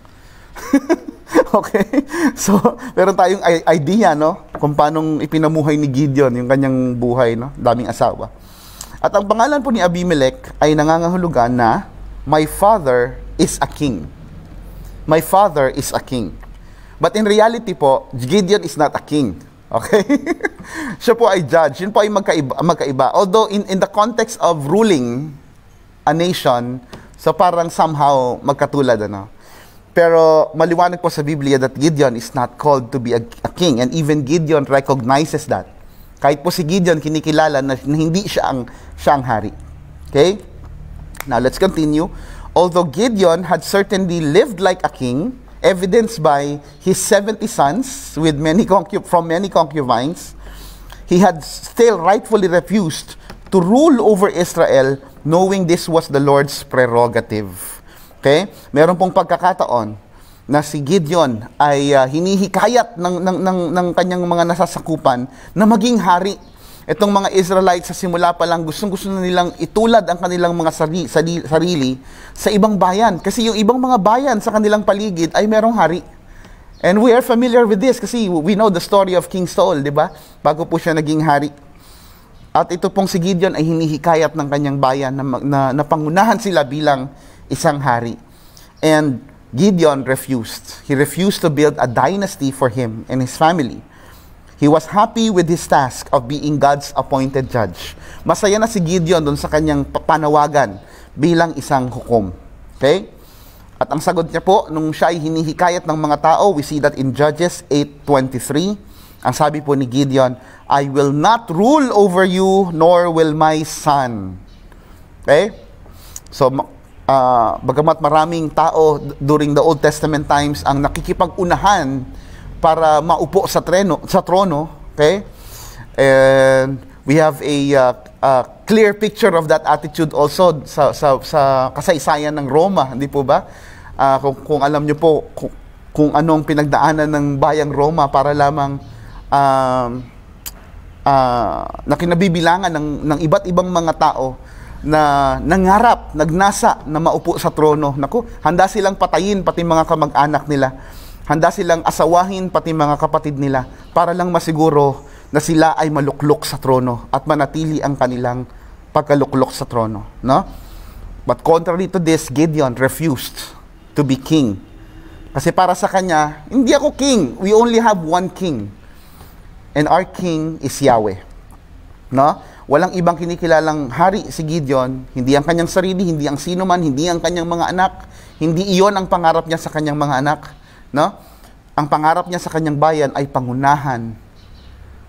Okay? So, meron tayong idea, kung paanong ipinamuhay ni Gideon yung kanyang buhay, daming asawa. At ang pangalan po ni Abimelech ay nangangahulugan na, my father is a king. My father is a king. But in reality po, Gideon is not a king. Okay? Siya po ay judge. Yun po ay magkaiba. Although in the context of ruling a nation, so parang somehow magkatulad, Pero maliwanag po sa Biblia that Gideon is not called to be a king. And even Gideon recognizes that. Kahit po si Gideon kinikilala na hindi siya ang hari. Okay? Now let's continue. Although Gideon had certainly lived like a king, evidenced by his 70 sons with from many concubines, he had still rightfully refused to rule over Israel, knowing this was the Lord's prerogative. Okay? Meron pong pagkakataon na si Gideon ay hinihikayat ng kanyang mga nasasakupan na maging hari. Itong mga Israelites sa simula pa lang gustong-gusto na nilang itulad ang kanilang mga sarili sa ibang bayan. Kasi yung ibang mga bayan sa kanilang paligid ay merong hari. And we are familiar with this kasi we know the story of King Saul, di ba? Bago po siya naging hari. At ito pong si Gideon ay hinihikayat ng kanyang bayan na pangunahan sila bilang isang hari. And Gideon refused. He refused to build a dynasty for him and his family. He was happy with his task of being God's appointed judge. Masaya na si Gideon doon sa kanyang panawagan bilang isang hukom. Okay? At ang sagot niya po, nung siya ay hinihikayat ng mga tao, we see that in Judges 8:23, ang sabi po ni Gideon, I will not rule over you, nor will my son. Okay? So, bagamat maraming tao during the Old Testament times ang nakikipag-unahan para maupo sa trono, okay? And we have a clear picture of that attitude also sa kasaysayan ng Roma, hindi po ba? Kung alam niyo po kung anong pinagdaanan ng bayang Roma para lamang na kinabibilangan ng iba't ibang mga tao na nangarap, nagnasa na maupo sa trono. Naku, handa silang patayin pati mga kamag-anak nila. Handa silang asawahin pati mga kapatid nila para lang masiguro na sila ay maluklok sa trono at manatili ang kanilang pagkaluklok sa trono, no? But contrary to this, Gideon refused to be king. Kasi para sa kanya, hindi ako king. We only have one king. And our king is Yahweh. No? Walang ibang kinikilalang hari si Gideon, hindi ang kanyang sarili, hindi ang sino man, hindi ang kanyang mga anak, hindi iyon ang pangarap niya sa kanyang mga anak. No? Ang pangarap niya sa kanyang bayan ay pangunahan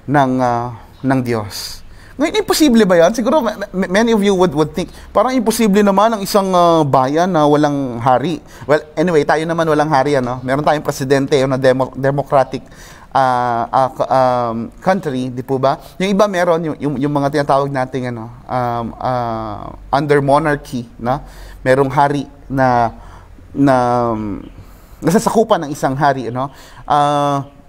ng Diyos. Ngayon, imposible ba yan? Siguro, many of you would think, parang imposible naman ang isang bayan na walang hari. Well, anyway, tayo naman walang hari, ano? Meron tayong presidente, na democratic country, di po ba? Yung iba meron, yung mga tinatawag nating under monarchy, na merong hari na nasasakupan ng isang hari,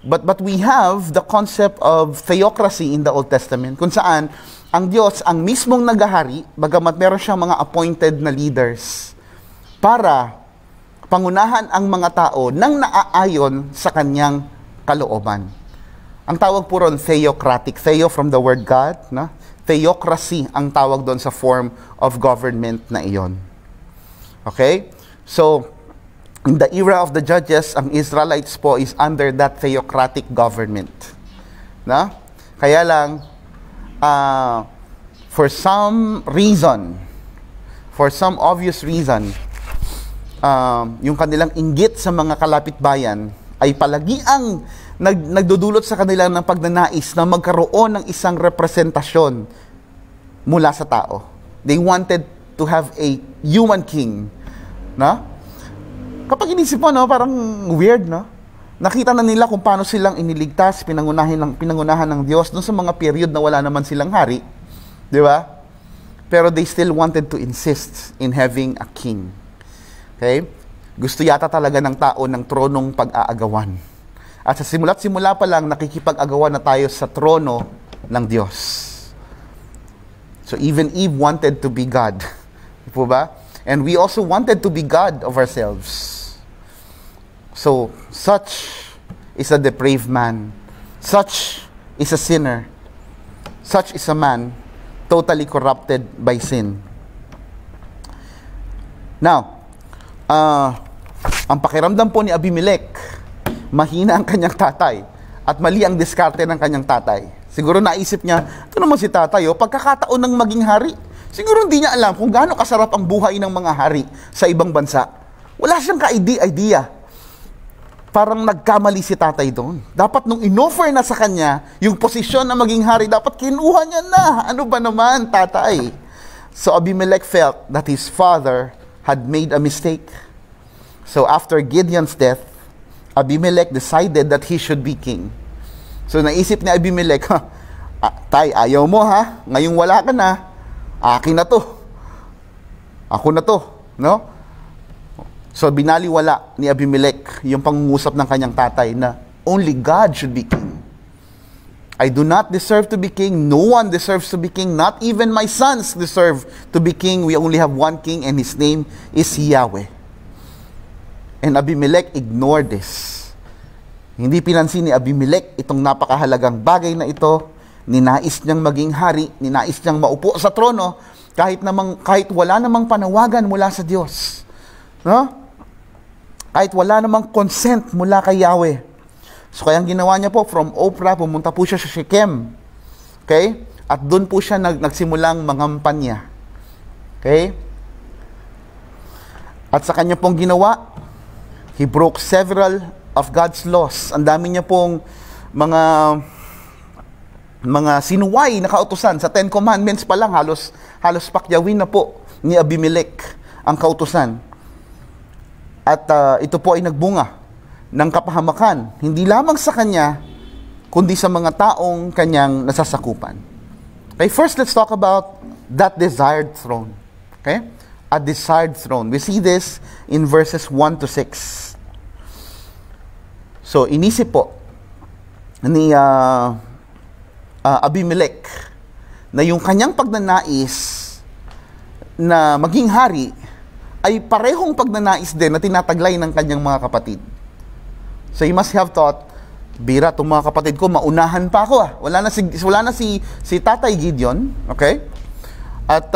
but we have the concept of theocracy in the Old Testament, kung saan ang Diyos ang mismong naghahari, bagamat meron siyang mga appointed na leaders para pangunahan ang mga tao nang naaayon sa kanyang kalooban. Ang tawag po ron theocratic. Theo from the word God, no? Theocracy ang tawag doon sa form of government na iyon. Okay? So, in the era of the judges, ang Israelites po is under that theocratic government. No? Kaya lang, for some reason, for some obvious reason, yung kanilang inggit sa mga kalapit bayan ay palagi ang nagdudulot sa kanila ng pagnanais na magkaroon ng isang representasyon mula sa tao. They wanted to have a human king. No? Kapag inisip mo, parang weird, no? Nakita na nila kung paano silang iniligtas, pinangunahan ng Diyos doon sa mga period na wala naman silang hari. Di ba? Pero they still wanted to insist in having a king. Okay? Gusto yata talaga ng tao ng tronong pag-aagawan. At sa simula't simula pa lang, nakikipag-agawan na tayo sa trono ng Diyos. So even Eve wanted to be God. Di po ba? And we also wanted to be God of ourselves. So, such is a depraved man. Such is a sinner. Such is a man totally corrupted by sin. Now, ang pakiramdam po ni Abimelech, mahina ang kanyang tatay at mali ang diskarte ng kanyang tatay. Siguro naisip niya, ito naman si tatay, pagkakataon ng maging hari. Siguro hindi niya alam kung gaano kasarap ang buhay ng mga hari sa ibang bansa. Wala siyang ka-idea. Parang nagkamali si tatay doon. Dapat nung inoffer na sa kanya yung posisyon na maging hari, dapat kinuha niya na. Ano ba naman, tatay? So Abimelech felt that his father had made a mistake. So after Gideon's death, Abimelech decided that he should be king. So naisip ni Abimelech, tay, ayaw mo ha? Ngayong wala ka na, akin na to. Ako na to. No? So binaliwala ni Abimelech yung pangungusap ng kanyang tatay na only God should be king. I do not deserve to be king. No one deserves to be king. Not even my sons deserve to be king. We only have one king and his name is Yahweh. And Abimelech ignored this. Hindi pinansin ni Abimelech itong napakahalagang bagay na ito. Ninais niyang maging hari, ninais niyang maupo sa trono kahit wala namang panawagan mula sa Diyos. No? Kahit wala namang consent mula kay Yahweh. So kaya ang ginawa niya po, from Ophrah, pumunta po siya sa Shechem. Okay? At doon po siya nagsimulang mangampanya. Okay? At sa kanya pong ginawa, he broke several of God's laws. Ang dami niya pong mga sinuway na kautusan. Sa Ten Commandments pa lang, halos pakyawin na po ni Abimelech ang kautusan. At ito po ay nagbunga ng kapahamakan, hindi lamang sa kanya, kundi sa mga taong kanyang nasasakupan. Okay, first let's talk about that desired throne. Okay? A desired throne. We see this in verses 1 to 6. So, inisip po ni Abimelech na yung kanyang pagnanais na maging hari ay parehong pagnanais din na tinataglay ng kanyang mga kapatid. So he must have thought, bira, itong mga kapatid ko, maunahan pa ako. Wala na si Tatay Gideon, okay? At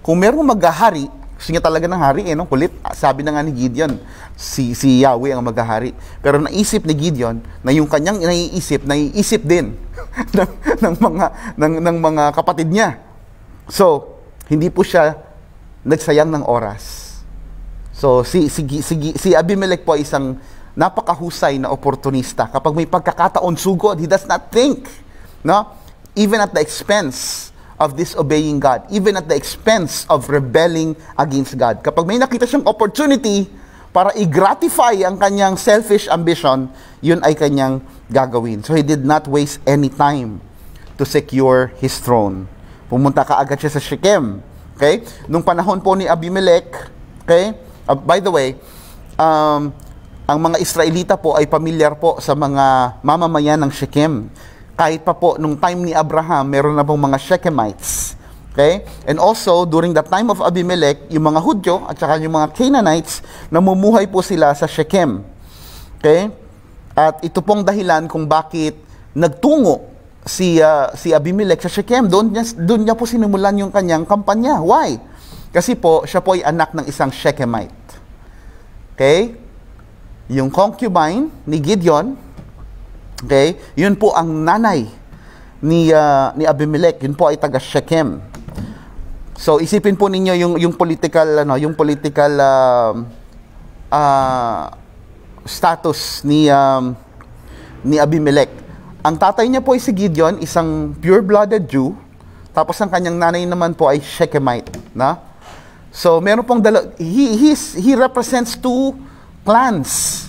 kung meron maghahari, gusto niya talaga ng hari, no? Kulit. Sabi na nga ni Gideon, si Yahweh ang maghahari. Pero naisip ni Gideon na yung kanyang naiisip din ng mga kapatid niya. So, hindi po siya nagsayang ng oras. So, si Abimelech po ay isang napakahusay na oportunista. Kapag may pagkakataon sugod, he does not think. No? even at the expense of disobeying God, even at the expense of rebelling against God. Kapag may nakita siyang opportunity para i-gratify ang kanyang selfish ambition, yun ay kanyang gagawin. So he did not waste any time to secure his throne. Pumunta kaagad siya sa Shechem. Okay? Nung panahon po ni Abimelech, okay? By the way, ang mga Israelita po ay pamilyar po sa mga mamamayan ng Shechem. Kahit pa po, nung time ni Abraham, meron na pong mga Shechemites. Okay? And also, during the time of Abimelech, yung mga Hudyo at saka yung mga Canaanites, namumuhay po sila sa Shechem. Okay? At ito pong dahilan kung bakit nagtungo si Abimelech sa Shechem. Doon niya po sinimulan yung kanyang kampanya. Why? Kasi po, siya po ay anak ng isang Shechemite. Okay? Yung concubine ni Gideon, okay, yun po ang nanay ni Abimelech. Yun po ay taga Shechem. So isipin po ninyo yung political status ni Abimelech. Ang tatay niya po ay si Gideon, isang pure-blooded Jew, tapos ang kanyang nanay naman po ay Shechemite, na? So meron pong he represents two clans.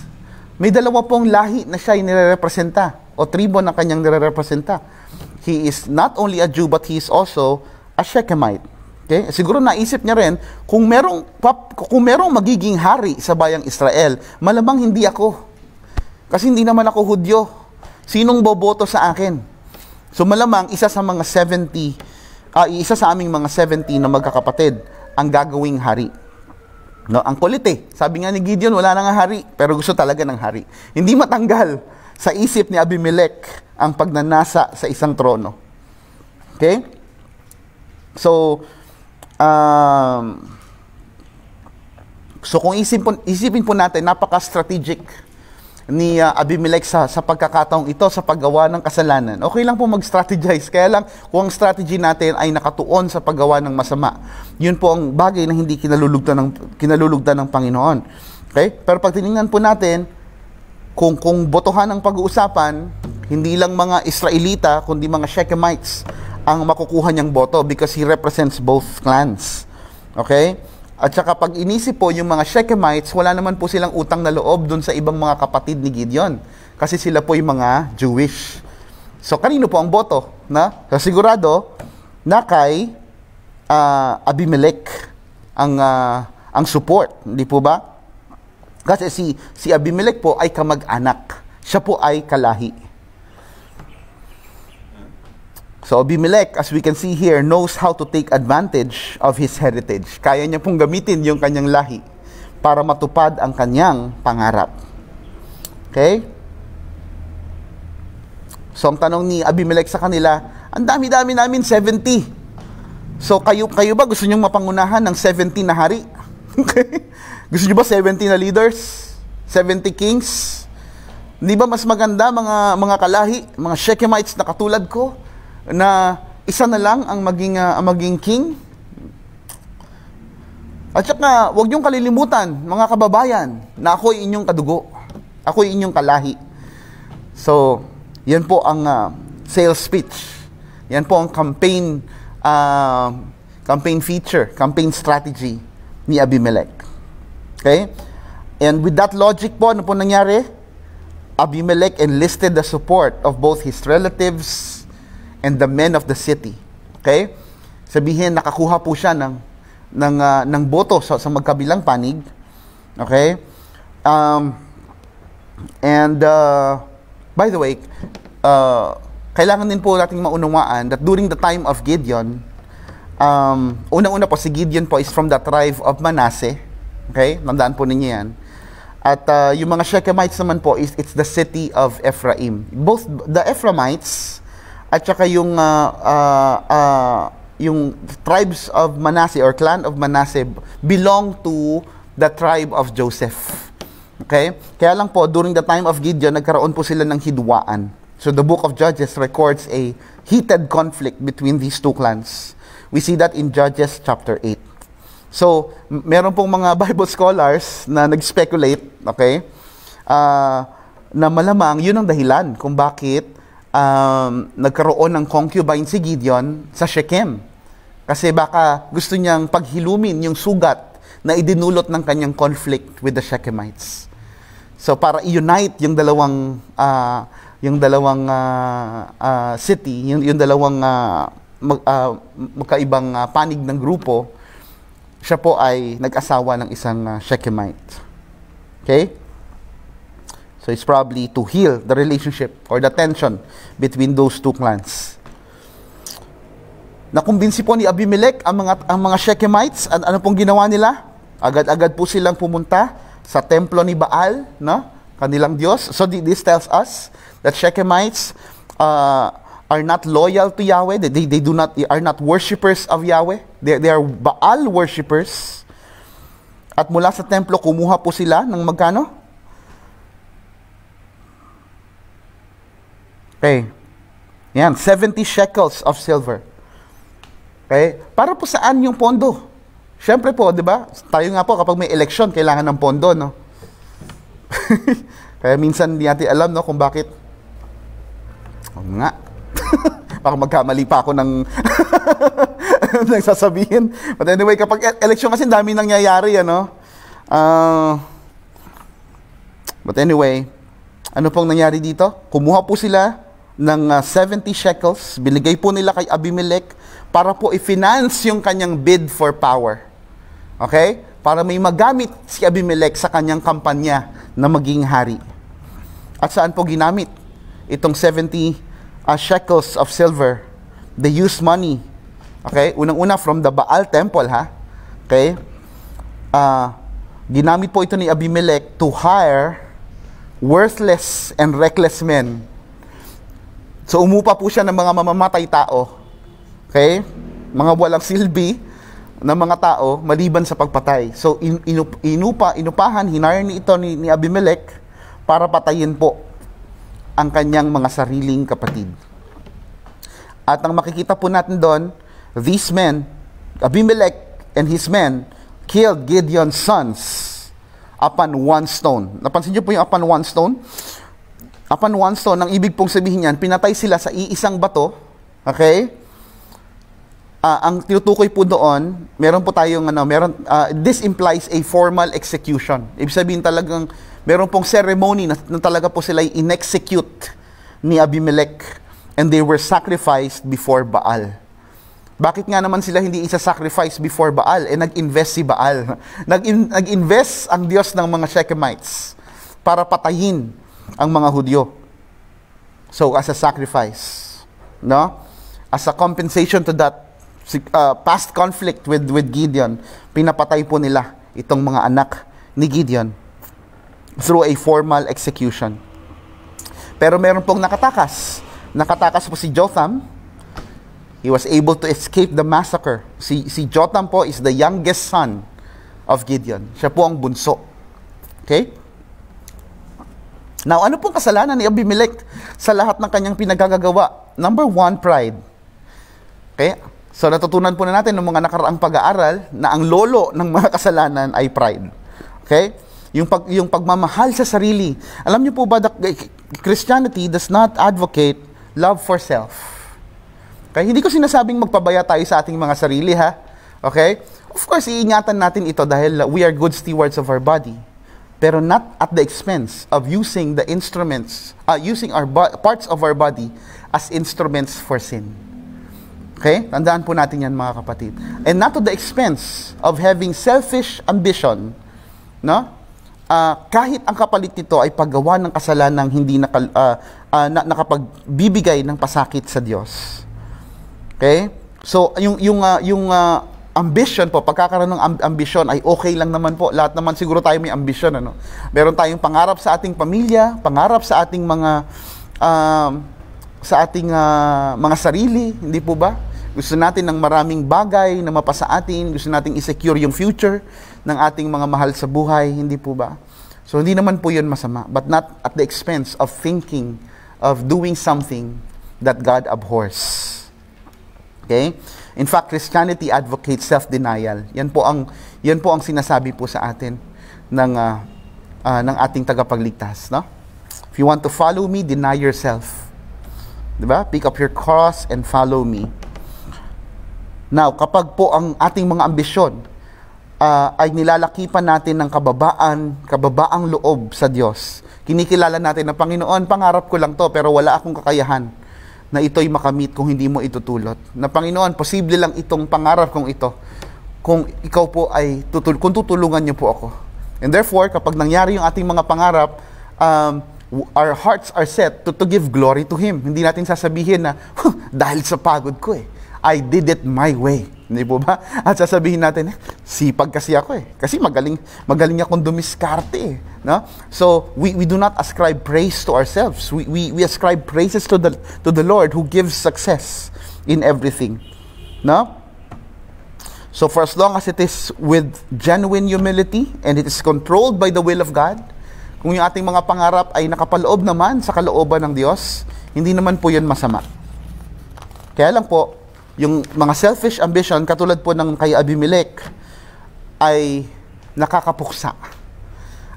May dalawa pong lahi na siya ay nire-representa o tribo na kanyang nire-representa. He is not only a Jew but he is also a Shechemite. Okay? Siguro naisip niya rin, kung merong magiging hari sa bayang Israel, malamang hindi ako. Kasi hindi naman ako Hudyo. Sinong boboto sa akin? So malamang isa sa aming mga 70 na magkakapatid ang gagawing hari. No, ang kulit eh. Sabi nga ni Gideon, wala na nga hari, pero gusto talaga ng hari. Hindi matanggal sa isip ni Abimelech ang pagnanasa sa isang trono. Okay? So kung isipin po natin, napaka-strategic ni Abimelech sa pagkakataong ito, sa paggawa ng kasalanan. Okay lang po mag-strategize. Kaya lang, kung ang strategy natin ay nakatuon sa paggawa ng masama, yun po ang bagay na hindi kinalulugdan ng Panginoon. Okay? Pero pag tinignan po natin, kung botohan ang pag-uusapan, hindi lang mga Israelita, kundi mga Shechemites ang makukuha niyang boto because he represents both clans. Okay? At saka pag inisip po yung mga Shechemites, wala naman po silang utang na loob dun sa ibang mga kapatid ni Gideon. Kasi sila po yung mga Jewish. So, kanino po ang boto? So, sigurado na kay Abimelech ang support. Hindi po ba? Kasi si Abimelech po ay kamag-anak. Siya po ay kalahi. So Abimelech, as we can see here, knows how to take advantage of his heritage. Kaya niya pong gamitin yung kanyang lahi para matupad ang kanyang pangarap. Okay? So ang tanong ni Abimelech sa kanila, ang dami-dami namin, 70. So kayo ba gusto niyong mapangunahan ng 70 na hari? Okay? Gusto niyo ba 70 na leaders? 70 kings? Hindi ba mas maganda mga kalahi, mga Shechemites na katulad ko, na isa na lang ang maging king? At saka, huwag niyong kalilimutan, mga kababayan, na ako'y inyong kadugo. Ako'y inyong kalahi. So, yan po ang sales speech. Yan po ang campaign feature, campaign strategy ni Abimelech. Okay? And with that logic po, ano po nangyari? Abimelech enlisted the support of both his relatives and the men of the city. Okay? Sabihin, nakakuha po siya ng boto sa magkabilang panig. Okay? By the way, kailangan din po nating maunawaan that during the time of Gideon, unang-una po, si Gideon po is from the tribe of Manasseh. Okay? Nandaan po ninyo yan. At yung mga Shechemites naman po, it's the city of Ephraim. Both the Ephraimites at saka yung tribes of Manasseh or clan of Manasseh belong to the tribe of Joseph. Okay? Kaya lang po, during the time of Gideon, nagkaroon po sila ng hidwaan. So the book of Judges records a heated conflict between these two clans. We see that in Judges chapter 8. So, meron pong mga Bible scholars na nag-speculate, okay, na malamang yun ang dahilan kung bakit nagkaroon ng concubine si Gideon sa Shechem. Kasi baka gusto niyang paghilumin yung sugat na idinulot ng kanyang conflict with the Shechemites. So para i-unite yung dalawang city, yung dalawang magkaibang panig ng grupo, siya po ay nag-asawa ng isang Shechemite. Okay? So it's probably to heal the relationship or the tension between those two clans. Nakumbinsi po ni Abimelech ang mga Shechemites. Ano pong ginawa nila? Agad-agad po silang pumunta sa templo ni Baal, no? Kanilang Diyos. So this tells us that Shechemites are not loyal to Yahweh. They are not worshippers of Yahweh. They are Baal worshippers. At mula sa templo, kumuha po sila ng magkano? Okay. Yan, 70 shekels of silver. Okay? Para po saan yung pondo? Siyempre po, di ba? Tayo nga po, kapag may election, kailangan ng pondo, no? Kaya minsan hindi natin alam, no, kung bakit. Nga. Baka magkamali pa ako ng nagsasabihin. But anyway, kapag election kasi dami nangyayari, ano? But anyway, ano pong nangyari dito? Kumuha po sila ng 70 shekels. Binigay po nila kay Abimelech para po i-finance yung kanyang bid for power. Okay? Para may magamit si Abimelech sa kanyang kampanya na maging hari. At saan po ginamit itong 70 shekels of silver? They used money. Okay? Unang-una from the Baal temple, ha? Okay? Ginamit po ito ni Abimelech to hire worthless and reckless men. So umupa po siya ng mga mamamatay tao. Okay? Mga walang silbi na mga tao maliban sa pagpatay. So inupahan, hinire ni Abimelech para patayin po ang kanyang mga sariling kapatid. At ang makikita po natin doon, these men, Abimelech and his men, killed Gideon's sons upon one stone. Napansin niyo po yung upon one stone? Upon one stone, ang ibig pong sabihin niyan, pinatay sila sa iisang bato. Okay? Ang tinutukoy po doon, meron po tayong this implies a formal execution. Ibig sabihin talagang meron pong ceremony na talaga po sila in-execute ni Abimelech and they were sacrificed before Baal. Bakit nga naman sila hindi isa-sacrifice before Baal? Nag-invest si Baal. Nag-invest ang Diyos ng mga Shechemites para patayin ang mga Hudyo. So as a sacrifice, no? As a compensation to that past conflict with Gideon, pinapatay po nila itong mga anak ni Gideon through a formal execution. Pero meron pong nakatakas. Nakatakas po si Jotham. He was able to escape the massacre. Si Jotham po is the youngest son of Gideon. Siya po ang bunso. Okay? Now, ano pong kasalanan ni Abimelech sa lahat ng kanyang pinagagagawa? Number 1, pride. Okay? So, natutunan po na natin ng mga nakaraang pag-aaral na ang lolo ng mga kasalanan ay pride. Okay? Yung pagmamahal sa sarili. Alam niyo po ba, Christianity does not advocate love for self. Okay? Hindi ko sinasabing magpabaya tayo sa ating mga sarili, ha? Okay? Of course, iingatan natin ito dahil we are good stewards of our body. Pero not at the expense of using the instruments, using our parts of our body as instruments for sin. Okay? Tandaan po natin yan, mga kapatid. And not to the expense of having selfish ambition, no? Kahit ang kapalit nito ay paggawa ng kasalanang hindi nakapagbibigay ng pasakit sa Diyos. Okay? So, yung ambition po, pagkakaroon ng ambition ay okay lang naman po. Lahat naman siguro tayo may ambition, ano? Meron tayong pangarap sa ating pamilya, pangarap sa ating mga mga sarili, hindi po ba? Gusto natin ng maraming bagay na mapasa atin, gusto nating i-secure yung future ng ating mga mahal sa buhay, hindi po ba? So hindi naman po yun masama, but not at the expense of thinking of doing something that God abhors. Okay? In fact, Christianity advocates self-denial. Yan po ang sinasabi po sa atin ng ating tagapagligtas, no? If you want to follow me, deny yourself. Diba? Pick up your cross and follow me. Now, kapag po ang ating mga ambisyon ay nilalakipan natin ng kababaang loob sa Diyos, kinikilala natin na, Panginoon, pangarap ko lang to, pero wala akong kakayahan na ito'y makamit kung hindi mo itutulot. Na, Panginoon, posible lang itong pangarap kong ito kung ikaw po ay kung tutulungan niyo po ako. And therefore, kapag nangyari yung ating mga pangarap, our hearts are set to give glory to Him. Hindi natin sasabihin na, dahil sa pagod ko I did it my way. Hindi po ba? At sasabihin natin, sipag kasi ako Kasi magaling akong dumiskarte No? So, we do not ascribe praise to ourselves. We ascribe praises to the Lord who gives success in everything. No? So, for as long as it is with genuine humility and it is controlled by the will of God, kung yung ating mga pangarap ay nakapaloob naman sa kalooban ng Diyos, hindi naman po yun masama. Kaya lang po, yung mga selfish ambition, katulad po ng kay Abimelech, ay nakakapuksa.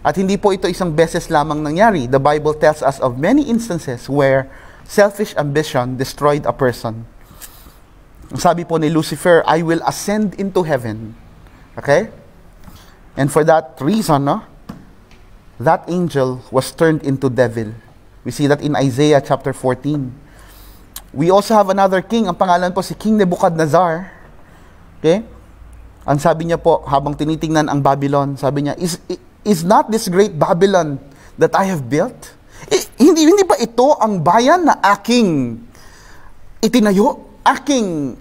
At hindi po ito isang beses lamang nangyari. The Bible tells us of many instances where selfish ambition destroyed a person. Sabi po ni Lucifer, I will ascend into heaven. Okay? And for that reason, that angel was turned into devil. We see that in Isaiah chapter 14. We also have another king. Ang pangalan po si King Nebuchadnezzar. Okay? Ang sabi niya po, habang tinitingnan ang Babylon, sabi niya, is not this great Babylon that I have built? Hindi ba ito ang bayan na aking itinayo? Aking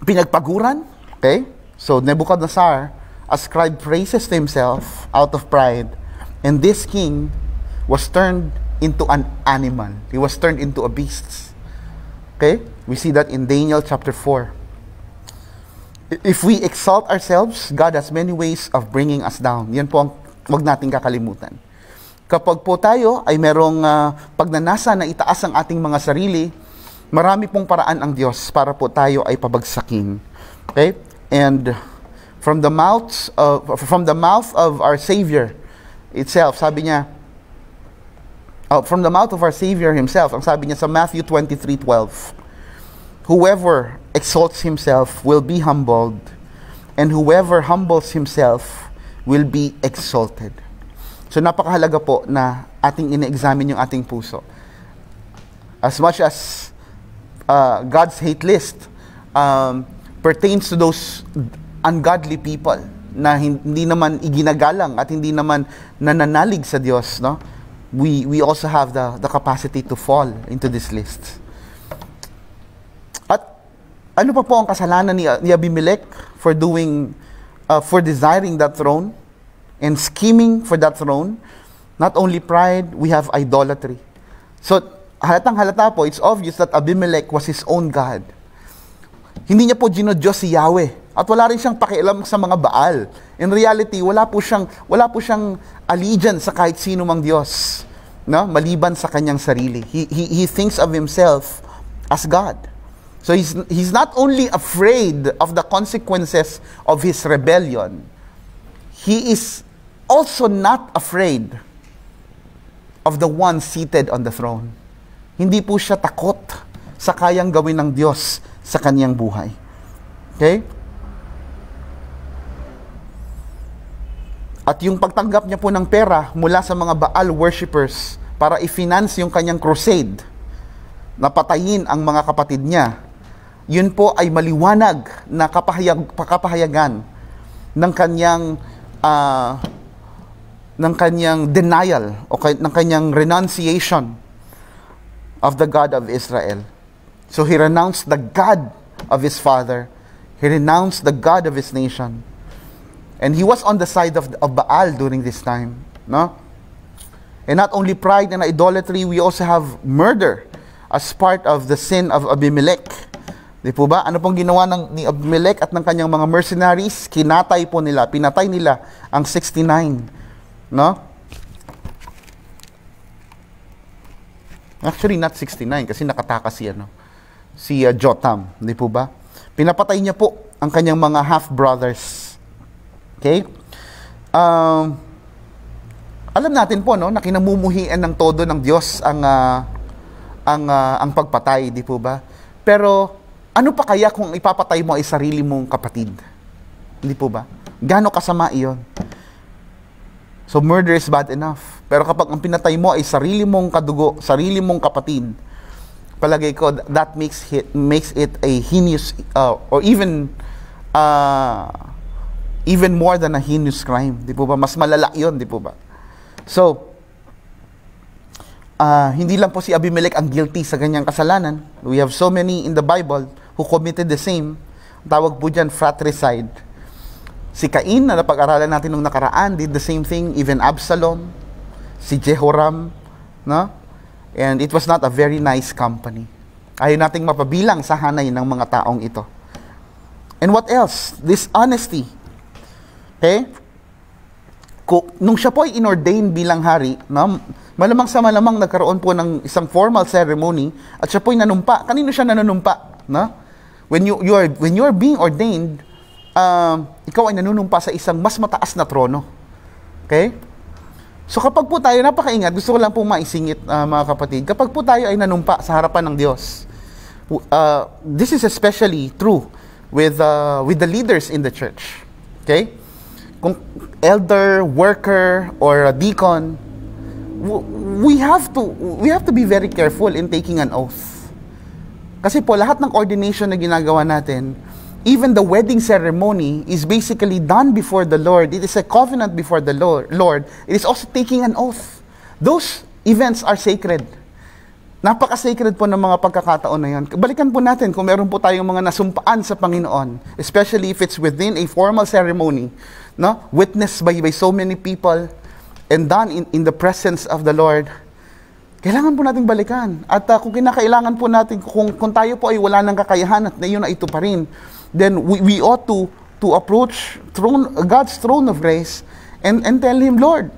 pinagpaguran? Okay? So, Nebuchadnezzar ascribed praises to himself out of pride. And this king was turned into an animal. He was turned into a beast. Okay? We see that in Daniel chapter 4. If we exalt ourselves, God has many ways of bringing us down. Yan po ang wag nating kakalimutan. Kapag po tayo ay merong pagnanasa na itaas ang ating mga sarili, marami pong paraan ang Diyos para po tayo ay pabagsakin. Okay? And from the mouth of our Savior itself, sabi niya, from the mouth of our Savior Himself, ang sabi niya sa Matthew 23:12, whoever exalts himself will be humbled, and whoever humbles himself will be exalted. So napakahalaga po na ating ine-examine yung ating puso. As much as God's hate list pertains to those ungodly people na hindi naman iginagalang at hindi naman nananalig sa Diyos, no? We also have the capacity to fall into this list. At ano pa po ang kasalanan ni Abimelech for desiring that throne and scheming for that throne? Not only pride, we have idolatry. So, halatang-halata po, it's obvious that Abimelech was his own God. Hindi niya po ginodiyos si Yahweh. At wala rin siyang pakialam sa mga Baal. In reality, wala po siyang allegiance sa kahit sino mang Diyos, no? Maliban sa kanyang sarili. He thinks of himself as God. So he's not only afraid of the consequences of his rebellion, he is also not afraid of the one seated on the throne. Hindi po siya takot sa kayang gawin ng Diyos sa kanyang buhay. Okay? At yung pagtanggap niya po ng pera mula sa mga Baal worshippers para i-finance yung kanyang crusade na patayin ang mga kapatid niya, yun po ay maliwanag na kapahayagan ng kanyang denial o ng kanyang renunciation of the God of Israel. So he renounced the God of his father. He renounced the God of his nation. And he was on the side of Baal during this time, no? And not only pride and idolatry, we also have murder as part of the sin of Abimelech. Di po ba? Ano pong ginawa ni Abimelech at ng kanyang mga mercenaries? Pinatay nila ang 69. No? Actually, not 69 kasi nakatakas si Jotham. Di po ba? Pinapatay niya po ang kanyang mga half-brothers. Okay? Alam natin po, no, na kinamumuhian ng todo ng Diyos ang pagpatay, di po ba? Pero ano pa kaya kung ipapatay mo ay sarili mong kapatid? Hindi po ba? Gaano kasama iyon? So murder is bad enough. Pero kapag ang pinatay mo ay sarili mong kadugo, sarili mong kapatid, palagay ko that makes it a heinous or even more than a heinous crime. Di po ba? Mas malala yun, di po ba? So, hindi lang po si Abimelech ang guilty sa ganyang kasalanan. We have so many in the Bible who committed the same. Tawag po dyan, fratricide. Si Cain, na napag-aralan natin nung nakaraan, did the same thing. Even Absalom, si Jehoram, no? And it was not a very nice company. Ayaw nating mapabilang sa hanay ng mga taong ito. And what else? Dishonesty. Okay? Nung siya po ay inordain bilang hari, no? Malamang sa malamang nagkaroon po ng isang formal ceremony at siya po ay nanumpa. Kanino siya nanunumpa? No? When you are being ordained, ikaw ay nanunumpa sa isang mas mataas na trono. Okay? So kapag po tayo, napakaingat, gusto ko lang po maisingit, mga kapatid, kapag po tayo ay nanumpa sa harapan ng Diyos, this is especially true with the leaders in the church. Okay? Kung elder, worker, or a deacon, we have to be very careful in taking an oath. Kasi po, lahat ng ordination na ginagawa natin, even the wedding ceremony is basically done before the Lord. It is a covenant before the Lord. It is also taking an oath. Those events are sacred. Napaka-sacred po ng mga pagkakataon na yan. Balikan po natin kung meron po tayong mga nasumpaan sa Panginoon, especially if it's within a formal ceremony, no? Witnessed by so many people and done in the presence of the Lord. Kailangan po nating balikan. At kung kinakailangan po natin, kung tayo po ay wala ng kakayahan at na yun ay ito pa rin, then we ought to approach God's throne of grace and tell Him, Lord,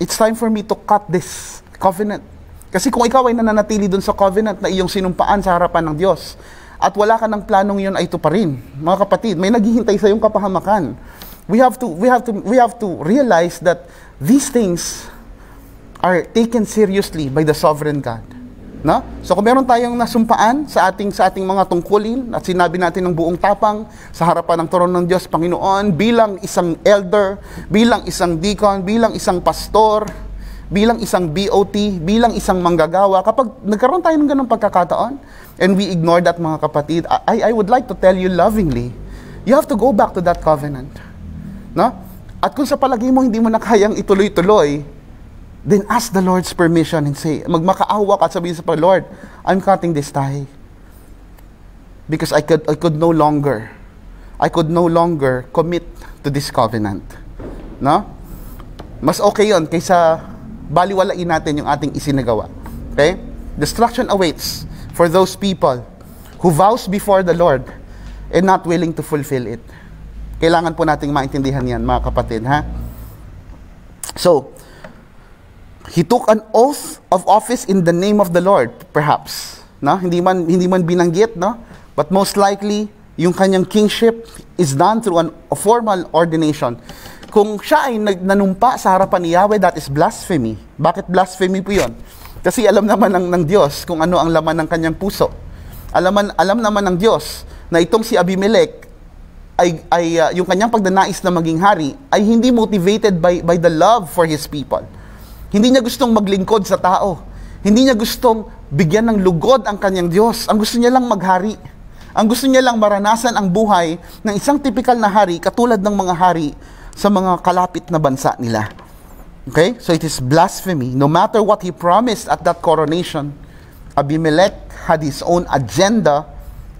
it's time for me to cut this covenant. Kasi kung ikaw ay nananatili dun sa covenant na iyong sinumpaan sa harapan ng Diyos, at wala ka ng planong yun ay ito pa rin, mga kapatid, may naghihintay sa iyong kapahamakan. We have to realize that these things are taken seriously by the sovereign God. No? So kung meron tayong nasumpaan sa ating mga tungkulin at sinabi natin ng buong tapang sa harapan ng trono ng Diyos, Panginoon, bilang isang elder, bilang isang deacon, bilang isang pastor, bilang isang BOT, bilang isang manggagawa, kapag nagkaroon tayo ng ganung pagkakataon and we ignore that, mga kapatid, I would like to tell you lovingly, you have to go back to that covenant. No? At kung sa palagi mo hindi mo na kayang ituloy-tuloy, then ask the Lord's permission and say, magmakaawa ka at sabihin sa Lord, I'm cutting this tie. Because I could no longer commit to this covenant. No? Mas okay yun kaysa baliwalain natin yung ating isinagawa. Okay? Destruction awaits for those people who vows before the Lord and not willing to fulfill it. Kailangan po nating maintindihan yan, mga kapatid, ha? So, he took an oath of office in the name of the Lord, perhaps. No? Hindi man binanggit, no? But most likely, yung kanyang kingship is done through a formal ordination. Kung siya ay nanumpa sa harapan ni Yahweh, that is blasphemy. Bakit blasphemy po yun? Kasi alam naman ng Diyos kung ano ang laman ng kanyang puso. Alam naman ng Diyos na itong si Abimelech ay yung kanyang pagdanais na maging hari ay hindi motivated by the love for his people. Hindi niya gustong maglingkod sa tao. Hindi niya gustong bigyan ng lugod ang kanyang Diyos. Ang gusto niya lang maghari. Ang gusto niya lang maranasan ang buhay ng isang typical na hari katulad ng mga hari sa mga kalapit na bansa nila. Okay? So it is blasphemy. No matter what he promised at that coronation, Abimelech had his own agenda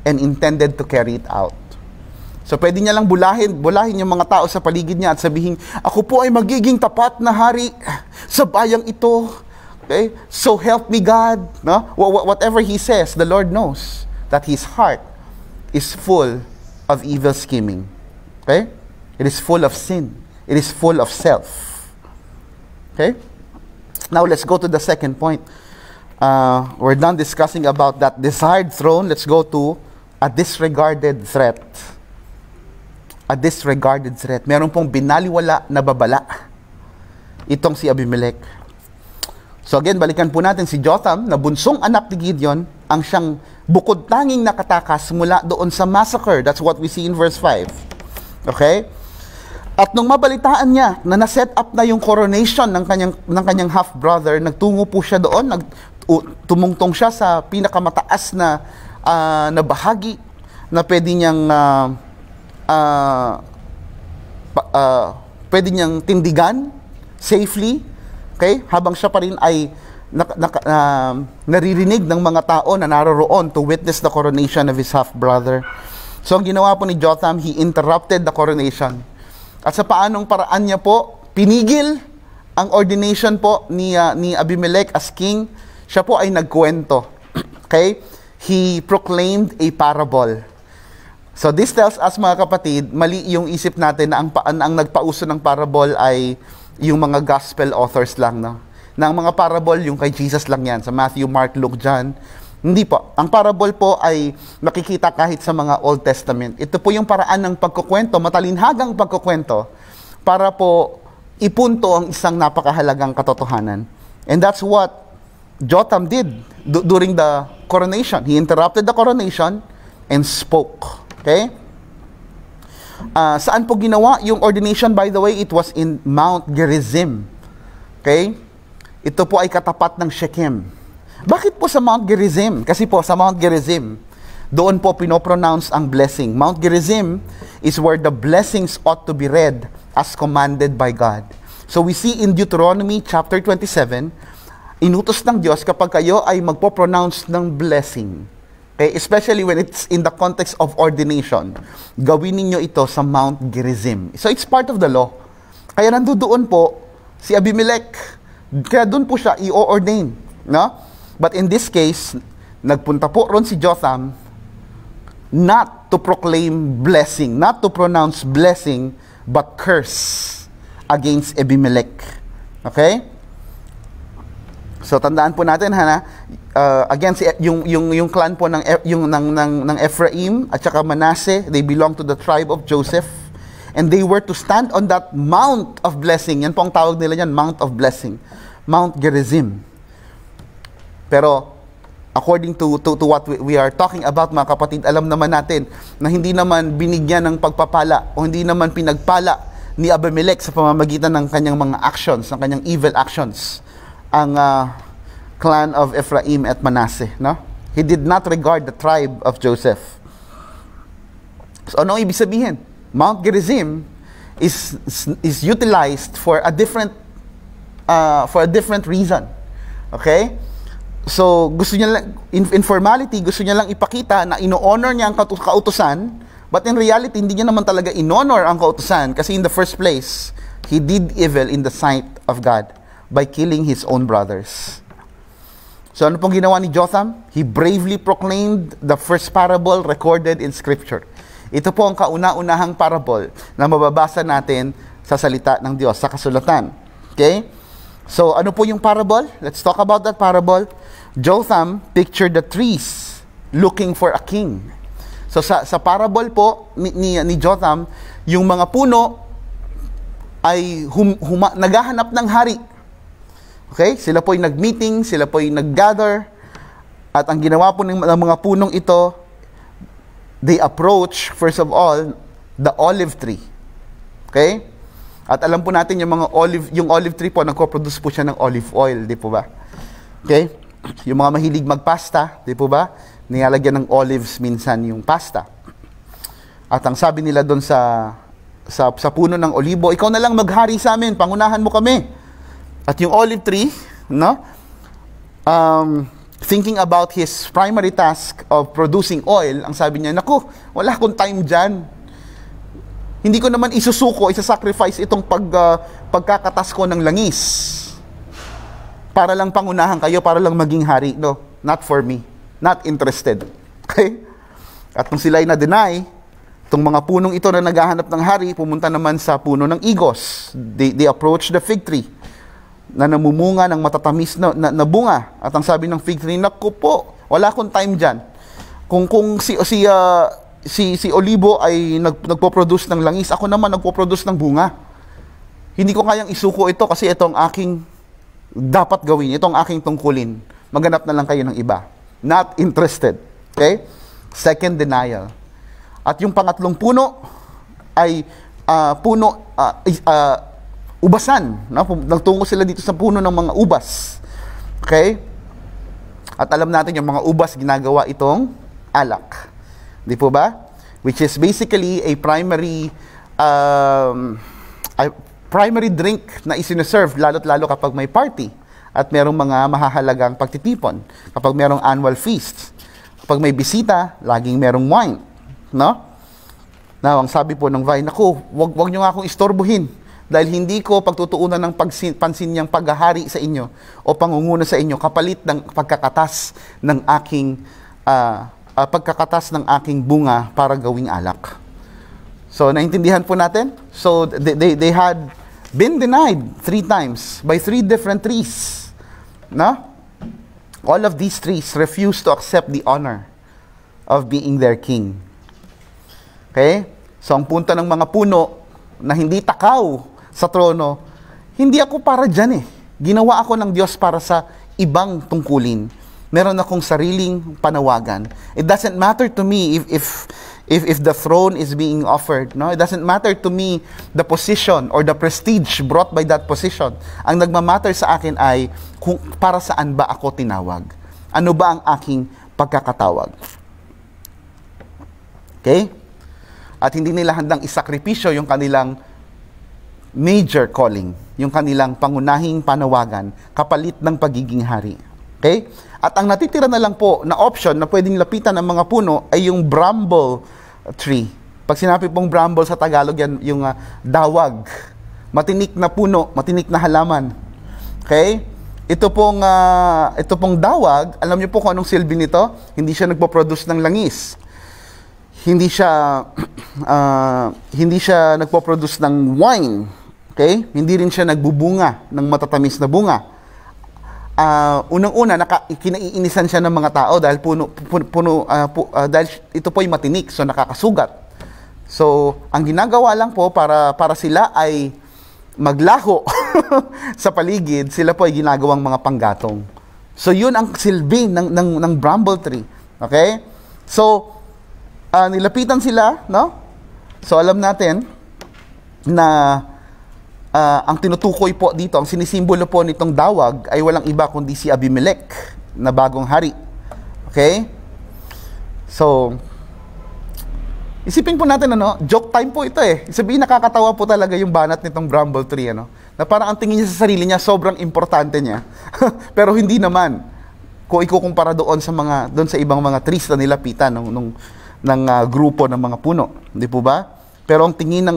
and intended to carry it out. So pwede niya lang bulahin yung mga tao sa paligid niya at sabihin, ako po ay magiging tapat na hari sa bayang ito. Okay? So help me God. No? Whatever he says, the Lord knows that his heart is full of evil scheming. Okay? It is full of sin. It is full of self. Okay? Now let's go to the second point. We're done discussing about that desired throne. Let's go to a disregarded threat. a disregarded threat. Meron pong binaliwala na babala itong si Abimelech. So again, balikan po natin si Jotham, na bunsong anak ni Gideon, ang siyang bukod tanging nakatakas mula doon sa massacre. That's what we see in verse 5. Okay? At nung mabalitaan niya na na-set up na yung coronation ng kanyang half-brother, nagtungo po siya doon, tumungtong siya sa pinakamataas na bahagi na pwede niyang tindigan safely, okay? Habang siya pa rin ay naririnig ng mga tao na naroroon to witness the coronation of his half-brother. So ang ginawa po ni Jotham, he interrupted the coronation. At sa paanong paraan niya po, pinigil ang ordination po ni Abimelech as king. Siya po ay nagkwento. Okay? He proclaimed a parable. So this tells us, mga kapatid, mali yung isip natin na ang nagpauso ng parable ay yung mga gospel authors lang, no? Na ang mga parable, yung kay Jesus lang yan, sa Matthew, Mark, Luke, John. Hindi po. Ang parable po ay makikita kahit sa mga Old Testament. Ito po yung paraan ng pagkukwento, matalinhagang pagkukwento, para po ipunto ang isang napakahalagang katotohanan. And that's what Jotham did during the coronation. He interrupted the coronation and spoke. Okay? Saan po ginawa yung ordination? By the way, it was in Mount Gerizim. Okay? Ito po ay katapat ng Shechem. Bakit po sa Mount Gerizim? Kasi po sa Mount Gerizim, doon po pinopronounce ang blessing. Mount Gerizim is where the blessings ought to be read as commanded by God. So we see in Deuteronomy chapter 27, inutos ng Diyos kapag kayo ay magpo-pronounce ng blessing. Okay? Especially when it's in the context of ordination. Gawin ninyo ito sa Mount Gerizim. So it's part of the law. Kaya nandoon po si Abimelech. Kaya doon po siya i-ordain. No? But in this case, nagpunta po ron si Jotham not to proclaim blessing, not to pronounce blessing, but curse against Abimelech. Okay? So tandaan po natin again yung clan po ng Ephraim at saka Manasseh, they belong to the tribe of Joseph, and they were to stand on that mount of blessing. Yan po ang tawag nila yan, Mount of Blessing, Mount Gerizim. Pero according to what we are talking about, mga kapatid, alam naman natin na hindi naman binigyan ng pagpapala o hindi naman pinagpala ni Abimelech sa pamamagitan ng kanyang mga actions, ng kanyang evil actions, ang clan of Ephraim at Manasseh, no? He did not regard the tribe of Joseph. So ano ibig sabihin? Mount Gerizim is utilized for a different reason. Okay? So gusto niya lang, in formality, gusto niya lang ipakita na ino-honor niya ang kautusan, but in reality hindi niya naman talaga in-honor ang kautusan, kasi in the first place he did evil in the sight of God by killing his own brothers. So ano pong ginawa ni Jotham? He bravely proclaimed the first parable recorded in Scripture. Ito po ang kauna-unahang parable na mababasa natin sa salita ng Diyos, sa kasulatan. Okay? So ano po yung parable? Let's talk about that parable. Jotham pictured the trees looking for a king. So sa parable po ni Jotham, yung mga puno ay naghahanap ng hari. Okay? Sila po ay nag-meeting, sila po ay nag-gather, at ang ginawa po ng mga punong ito, they approach, first of all, the olive tree. Okay? At alam po natin yung olive tree po, nagko-produce po siya ng olive oil, di po ba? Okay? Yung mga mahilig magpasta, di po ba? Nilalagyan ng olives minsan yung pasta. At ang sabi nila doon sa puno ng olibo, ikaw na lang maghari sa amin, pangunahan mo kami. At yung olive tree, no? Thinking about his primary task of producing oil, ang sabi niya, naku, wala akong time dyan. Hindi ko naman isasacrifice itong pagkakatas ko ng langis para lang pangunahan kayo, para lang maging hari. No, not for me. Not interested. Okay? At kung sila ay na-deny, itong mga punong ito na naghahanap ng hari, pumunta naman sa puno ng igos. They approach the fig tree na namumunga ng matatamis na bunga. At ang sabi ng fig tree, naku po, wala akong time dyan. Kung si Olivo ay nagpo-produce ng langis, ako naman nagpo-produce ng bunga. Hindi ko kayang isuko ito kasi ito ang aking dapat gawin, ito ang aking tungkulin. Maghanap na lang kayo ng iba. Not interested. Okay? Second, denial. At yung pangatlong puno ay ubasan. No? Nagtungo sila dito sa puno ng mga ubas. Okay? At alam natin yung mga ubas ginagawa itong alak. Di po ba? Which is basically a primary drink na isineserve lalo't lalo kapag may party at merong mga mahahalagang pagtitipon. Kapag merong annual feast. Kapag may bisita, laging merong wine. No? Now, ang sabi po ng vine, naku, wag nyo nga akong istorbohin dahil hindi ko pagtutuunan ng pansin niyang paghahari sa inyo o pangunguna sa inyo kapalit ng pagkakatas ng aking bunga para gawing alak. So, naintindihan po natin? So, they had been denied 3 times by 3 different trees. No? All of these trees refused to accept the honor of being their king. Okay? So, ang punto ng mga puno na hindi takaw sa trono, hindi ako para dyan eh. Ginawa ako ng Diyos para sa ibang tungkulin. Meron akong sariling panawagan. It doesn't matter to me if the throne is being offered. No? It doesn't matter to me the position or the prestige brought by that position. Ang nagmamatter sa akin ay kung para saan ba ako tinawag. Ano ba ang aking pagkakatawag? Okay? At hindi nila handang isakripisyo yung kanilang major calling, yung kanilang pangunahing panawagan, kapalit ng pagiging hari. Okay? At ang natitira na lang po na option na pwedeng lapitan ng mga puno ay yung bramble tree. Pag sinabi pong bramble sa Tagalog, yan yung dawag. Matinik na puno, matinik na halaman. Okay? Ito pong dawag, alam niyo po kung anong silbi nito? Hindi siya nagpo-produce ng langis. Hindi siya nagpo-produce ng wine. Okay? Hindi rin siya nagbubunga ng matatamis na bunga. Unang-una, kinaiinisan siya ng mga tao dahil dahil ito po ay matinik, so nakakasugat. So, ang ginagawa lang po para sila ay maglaho sa paligid, sila po ay ginagawang mga panggatong. So, yun ang silbi ng bramble tree. Okay? So, nilapitan sila, no? So, alam natin na ang tinutukoy po dito, ang sinisimbolo po nitong dawag ay walang iba kundi si Abimelech na bagong hari. Okay? So, isipin po natin, joke time po ito eh. Sabihin, nakakatawa po talaga yung banat nitong bramble tree, na parang ang tingin niya sa sarili niya, sobrang importante niya. Pero hindi naman. Kung ikukumpara doon sa ibang mga trees na nilapitan ng grupo ng mga puno. Hindi po ba? Pero ang tingin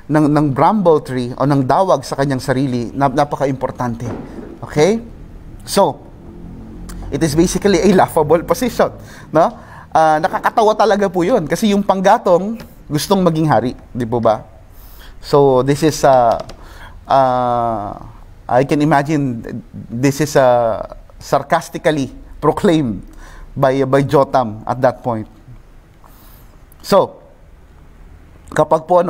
ng bramble tree o ng dawag sa kanyang sarili, napaka-importante. Okay? So, it is basically a laughable position. No? Nakakatawa talaga po yun. Kasi yung panggatong, gustong maging hari. Di po ba? So, this is, I can imagine, this is sarcastically proclaimed by Jotham at that point. So, kapag po,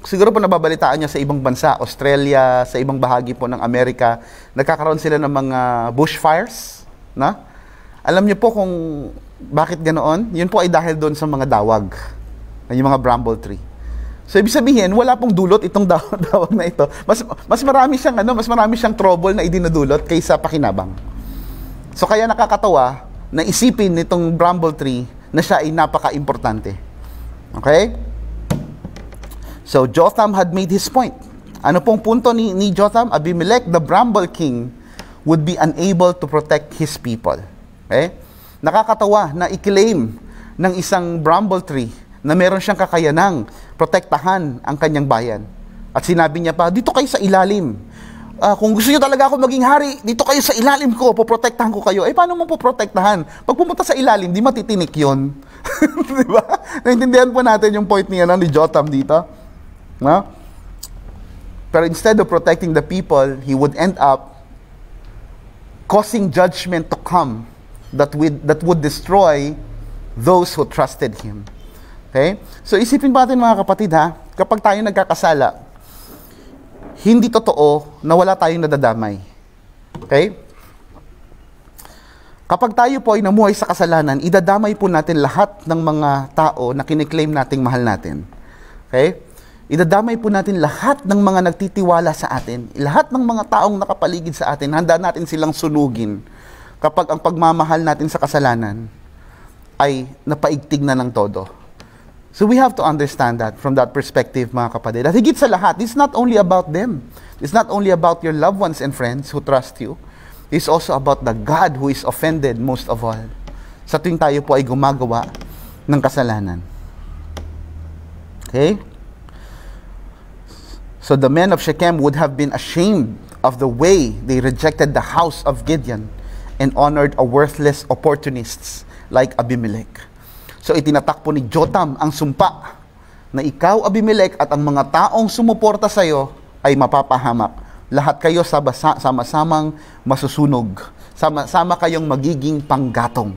siguro po nababalitaan niya sa ibang bansa, Australia, sa ibang bahagi po ng Amerika, nagkakaroon sila ng mga bushfires, na? Alam niyo po kung bakit ganoon? Yun po ay dahil doon sa mga dawag, yung mga bramble tree. So, ibig sabihin, wala pong dulot itong dawag na ito. Mas marami siyang trouble na idinudulot kaysa pakinabang. So, kaya nakakatawa na isipin nitong bramble tree na siya ay napaka-importante. Okay? So, Jotham had made his point. Ano pong punto ni Jotham? Abimelech, the bramble king, would be unable to protect his people. Okay? Nakakatawa na i-claim ng isang bramble tree na meron siyang kakayanang protektahan ang kanyang bayan. At sinabi niya pa, dito kayo sa ilalim. Kung gusto niyo talaga ako maging hari, dito kayo sa ilalim ko, poprotektahan ko kayo. Paano mo poprotektahan? Pag pumunta sa ilalim, di matitinik yun. Diba? Naintindihan po natin yung point niya ni Jotham dito. No? Pero instead of protecting the people, he would end up causing judgment to come that would destroy those who trusted Him. Okay? So isipin natin mga kapatid ha, kapag tayo nagkakasala, hindi totoo na wala tayong nadadamay. Okay? Kapag tayo po ay namuhay sa kasalanan, idadamay po natin lahat ng mga tao na kiniklaim nating mahal natin. Okay? Idadamay po natin lahat ng mga nagtitiwala sa atin. Lahat ng mga taong nakapaligid sa atin, handa natin silang sunugin kapag ang pagmamahal natin sa kasalanan ay napaigtig na ng todo. So we have to understand that from that perspective, mga kapatid. At higit sa lahat, it's not only about them. It's not only about your loved ones and friends who trust you. It's also about the God who is offended most of all. Sa tuwing tayo po ay gumagawa ng kasalanan. Okay? So the men of Shechem would have been ashamed of the way they rejected the house of Gideon and honored a worthless opportunists like Abimelech. So itinatak po ni Jotham ang sumpa na ikaw, Abimelech, at ang mga taong sumuporta sa iyo ay mapapahamak. Lahat kayo sama-samang masusunog. Sama kayong magiging panggatong.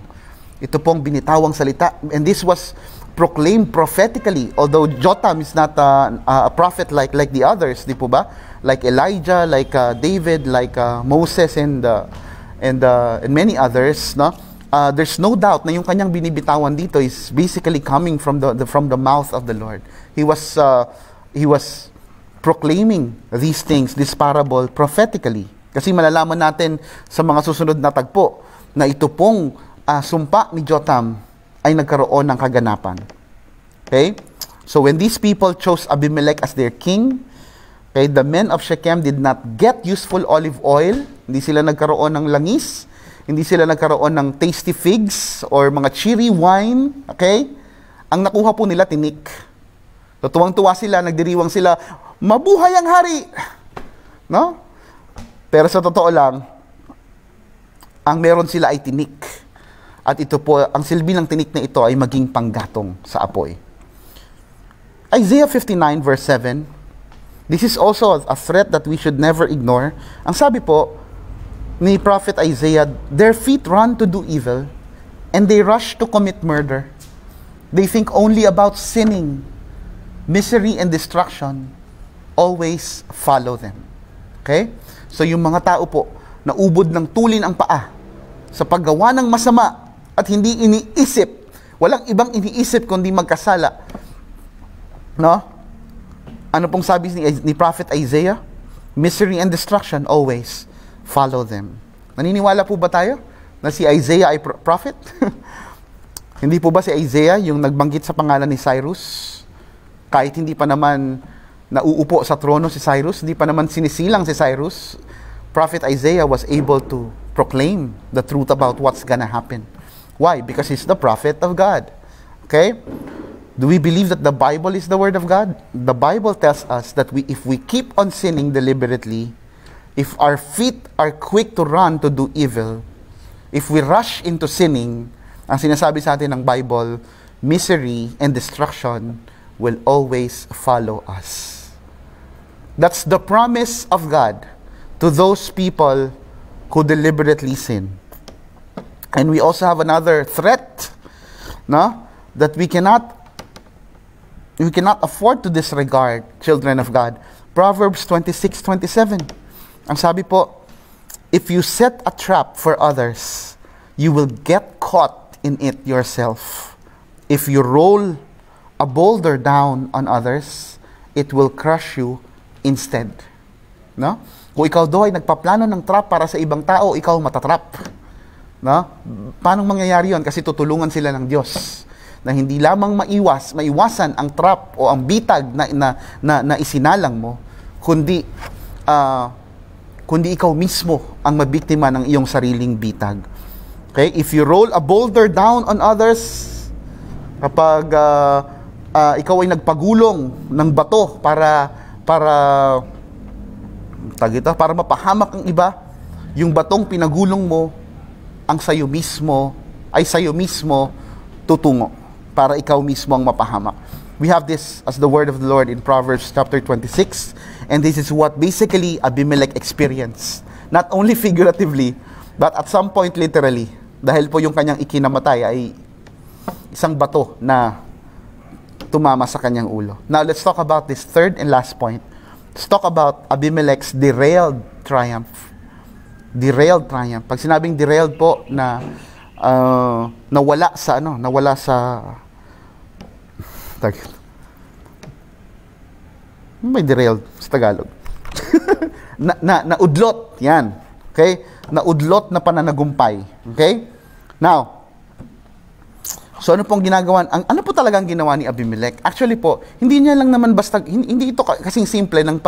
Ito pong binitawang salita. And this was proclaimed prophetically. Although Jotham is not a prophet like the others, di po ba? Like Elijah, like David, like Moses, and many others, no? There's no doubt na yung kanyang binibitawan dito is basically coming from the mouth of the Lord. He was proclaiming these things, this parable prophetically. Kasi malalaman natin sa mga susunod na tagpo na ito pong sumpa ni Jotham ay nagkaroon ng kaganapan. Okay? So when these people chose Abimelech as their king, okay, the men of Shechem did not get useful olive oil. Hindi sila nagkaroon ng langis. Hindi sila nagkaroon ng tasty figs or mga cherry wine. Okay? Ang nakuha po nila, tinik. So, tuwang-tuwa sila, nagdiriwang sila, mabuhay ang hari! No? Pero sa totoo lang, ang meron sila ay tinik. At ito po, ang silbi ng tinik na ito ay maging panggatong sa apoy. Isaiah 59 verse 7, this is also a threat that we should never ignore. Ang sabi po ni Prophet Isaiah, their feet run to do evil, and they rush to commit murder. They think only about sinning. Misery and destruction always follow them. Okay? So yung mga tao po, naubod ng tulin ang paa sa paggawa ng masama at hindi iniisip, walang ibang iniisip kundi magkasala. No? Ano pong sabi ni Prophet Isaiah? Misery and destruction always follow them. Naniniwala po ba tayo na si Isaiah ay prophet? Hindi po ba si Isaiah yung nagbanggit sa pangalan ni Cyrus? Kahit hindi pa naman nauupo sa trono si Cyrus, hindi pa naman sinisilang si Cyrus, Prophet Isaiah was able to proclaim the truth about what's gonna happen. Why? Because he's the prophet of God. Okay? Do we believe that the Bible is the Word of God? The Bible tells us that if we keep on sinning deliberately, if our feet are quick to run to do evil, if we rush into sinning, ang sinasabi sa atin ng Bible, misery and destruction will always follow us. That's the promise of God to those people who deliberately sin. And we also have another threat, no? That we cannot afford to disregard, children of God. Proverbs 26:27. Ang sabi po, if you set a trap for others, you will get caught in it yourself. If you roll a boulder down on others, it will crush you instead. No? Kung ikaw daw ay nagpaplano ng trap para sa ibang tao, ikaw matatrap. No? Paano mangyayari yon? Kasi tutulungan sila ng Diyos na hindi lamang maiwasan ang trap o ang bitag na isinalang mo, kundi ikaw mismo ang mabiktima ng iyong sariling bitag. Okay? If you roll a boulder down on others, kapag ikaw ay nagpagulong ng bato para mapahamak ang iba, yung batong pinagulong mo ang sayo mismo tutungo para ikaw mismo ang mapahamak. We have this as the word of the Lord in Proverbs chapter 26, and this is what basically Abimelech experienced. Not only figuratively, but at some point literally. Dahil po yung kanyang ikinamatay ay isang bato na tumama sa kanyang ulo. Now, let's talk about this third and last point. Let's talk about Abimelech's derailed triumph. Derailed triumph. Pag sinabing derailed po na nawala sa may derailed sa Tagalog. Naudlot, yan. Okay? Naudlot na pananagumpay. Okay? Now, so ano pong ginagawa? Ano po talagang ginawa ni Abimelech? Actually po, hindi niya lang naman basta, hindi ito kasing simple ng